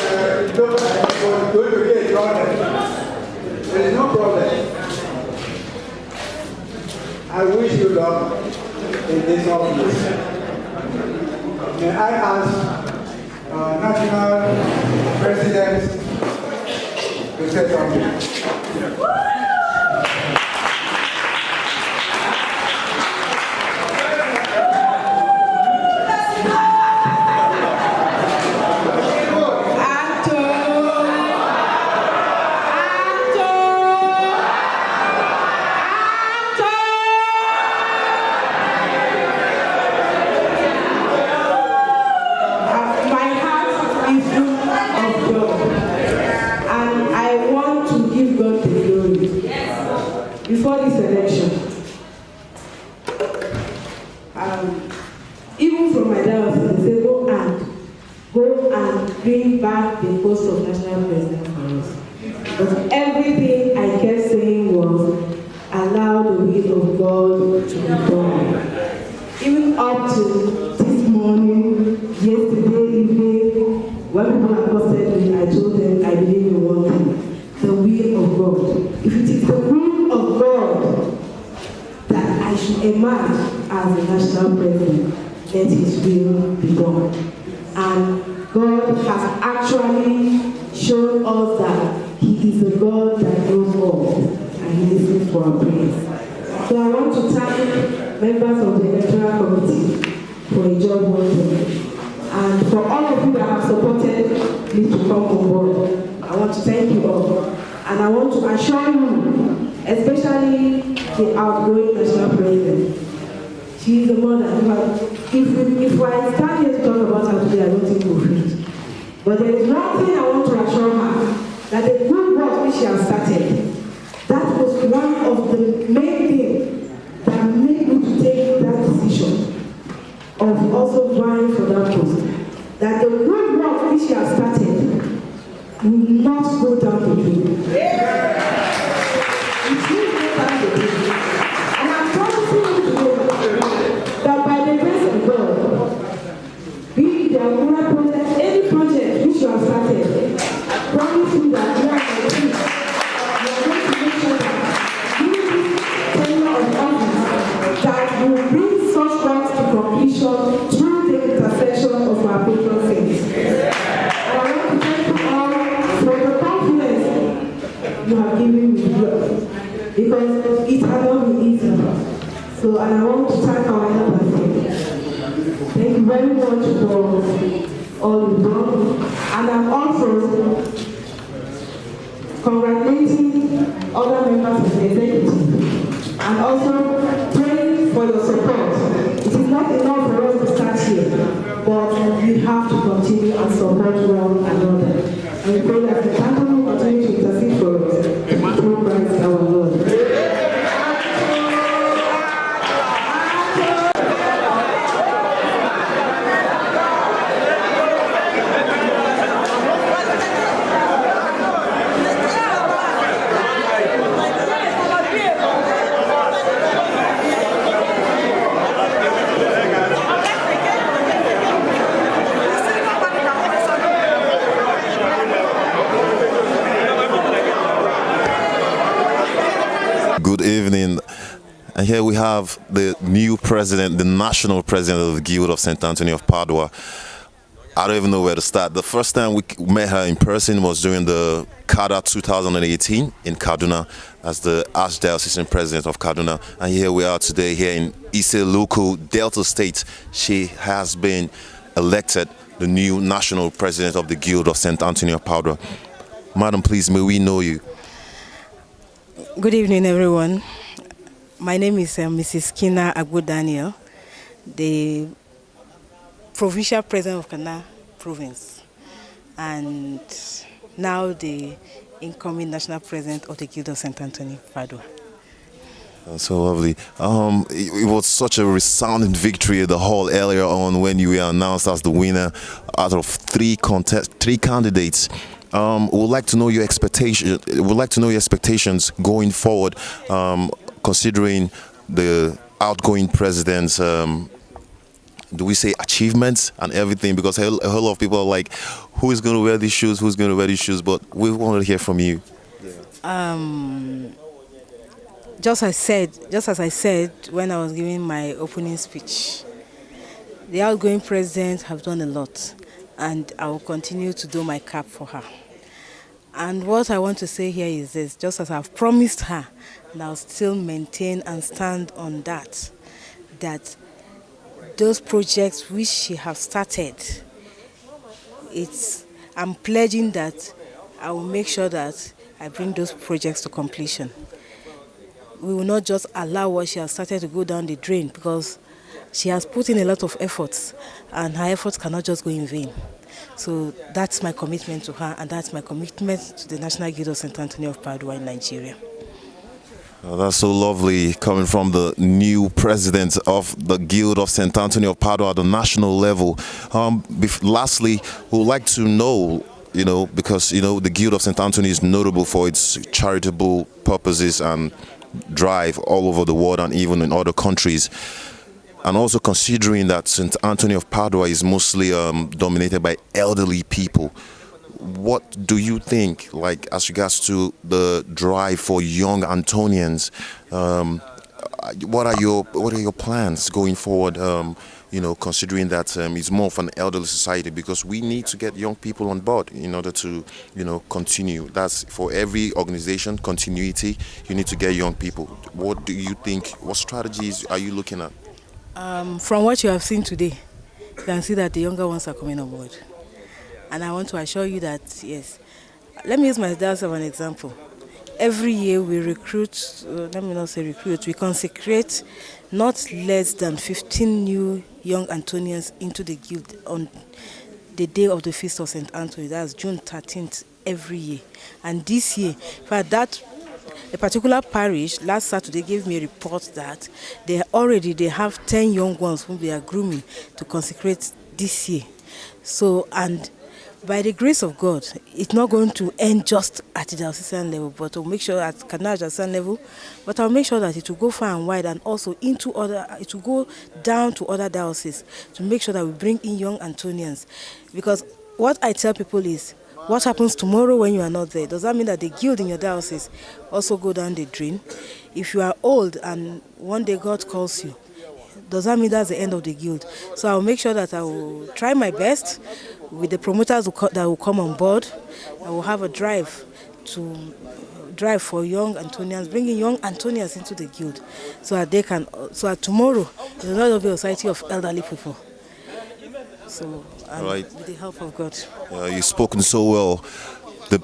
look, I'm going to be a problem. There is no problem. I wish you luck in this office. May I ask national president to say something? Before this election, even from my diocese, they say go and bring back the post of national president for us. But everything I kept saying was allow the will of God to be done. Even up to this morning, yesterday evening, when people accosted me, I told them I believe in one thing, the will of God. If it is the will of God that I should emerge as a national president, let his will be done. And God has actually shown us that he is the God that knows all, and he listens for our prayers. So I want to thank members of the electoral committee for a job well done. And for all of you that have supported me to come on board, I want to thank you all. And I want to assure you, especially the outgoing national president, she is a mother. If I stand here to talk about her today, I don't think we'll finish. But there is one thing I want to assure her, that the good work which she has started, that was one of the main things that made me to take that decision of also vying for that post. That the good work which she has started will not go down the drain. It will go down the drain. And I'm promising you today that by the grace of God, be the Agora project, any project which you have started, I promise you that you are going to make sure that you this tenure of office that will bring such works to completion through the intercession of our patron saints. And I want to thank you all for the confidence you have given me because it has not been easy. So, and I want to thank our helpers here. Thank you very much for all you've done. And I'm also congratulating other members of the executive and also praying for your support. It is not enough for us to start here, but we have to continue and support one another. And we pray that the Catholic will continue to intercede for us through Christ our Lord. here we have the new president, the national president of the Guild of St. Anthony of Padua. I don't even know where to start. The first time we met her in person was during the CADA 2018 in Kaduna as the Archdiocesan President of Kaduna. And here we are today here in Issele, Delta State. She has been elected the new national president of the Guild of St. Anthony of Padua. Madam, please, may we know you? Good evening, everyone. My name is Mrs. Kina Agbo-Daniel, the provincial president of Kaduna province, and now the incoming national president of the Guild of St. Anthony of Padua. So lovely. It was such a resounding victory at the hall earlier on when you were announced as the winner out of three candidates. Would like to know your expectation. Would like to know your expectations going forward, considering the outgoing president's, do we say, achievements and everything? Because a whole lot of people are like, who is going to wear these shoes? Who's going to wear these shoes? But we want to hear from you. Just as I said when I was giving my opening speech, the outgoing president have done a lot, and I will continue to do my cap for her. And what I want to say here is this: just as I've promised her, and I'll still maintain and stand on that, that those projects which she has started, I'm pledging that I will make sure that I bring those projects to completion. We will not just allow what she has started to go down the drain, because she has put in a lot of efforts, and her efforts cannot just go in vain. So that's my commitment to her, and that's my commitment to the National Guild of St. Anthony of Padua in Nigeria. Oh, that's so lovely, coming from the new president of the Guild of St. Anthony of Padua at the national level. Lastly, we would like to know, because, the Guild of St. Anthony is notable for its charitable purposes and drive all over the world and even in other countries. And also considering that St. Anthony of Padua is mostly dominated by elderly people, what do you think, like as regards to the drive for young Antonians? What are your plans going forward? Considering that it's more of an elderly society, because we need to get young people on board in order to, continue. That's for every organization, continuity. You need to get young people. What do you think? What strategies are you looking at? From what you have seen today, you can see that the younger ones are coming on board. And I want to assure you that, yes, let me use my diocese as an example. Every year we recruit, let me not say recruit, we consecrate not less than 15 new young Antonians into the guild on the day of the Feast of St. Anthony. That's June 13th every year. And this year, for that, a particular parish last Saturday gave me a report that they have 10 young ones whom they are grooming to consecrate this year. So, and by the grace of God, it's not going to end just at the diocesan level, but we'll make sure at Kaduna diocesan level, but I'll make sure that it will go far and wide, and also it will go down to other dioceses to make sure that we bring in young Antonians. Because what I tell people is, what happens tomorrow when you are not there? Does that mean that the guild in your diocese also go down the drain? If you are old and one day God calls you, does that mean that's the end of the guild? So I'll make sure that I will try my best with the promoters that will come on board. I will have a drive for young Antonians, bringing young Antonians into the guild, so that they can, so that tomorrow there will not be a society of elderly people. So, right. With the help of God. You've spoken so well. The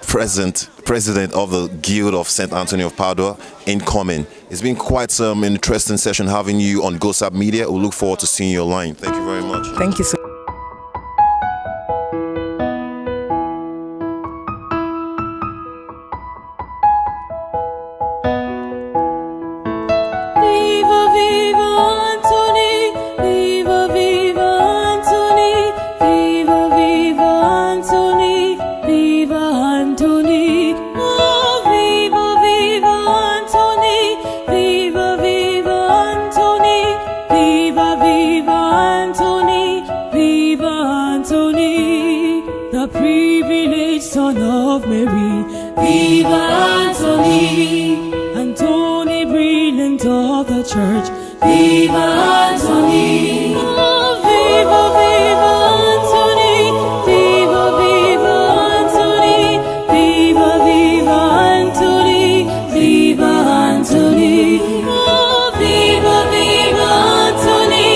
president of the Guild of St. Anthony of Padua, incoming. It's been quite an interesting session having you on GOSAP Media. We look forward to seeing you online. Thank you very much. Thank you so much. Son of Mary, Viva Anthony, Anthony, brilliant of the church. Viva Anthony! Oh, viva, viva Anthony! Viva, viva Anthony! Viva, viva Anthony! Viva Anthony! Oh, viva, viva Anthony!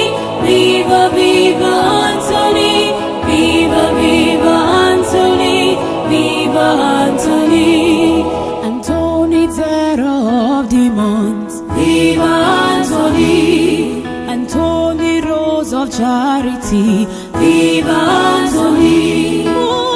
Viva, viva Anthony! Viva, viva Anthony! Viva Anthony! Anthony, terror of demons. Viva Anthony! Anthony, rose of charity. Viva Anthony! Oh,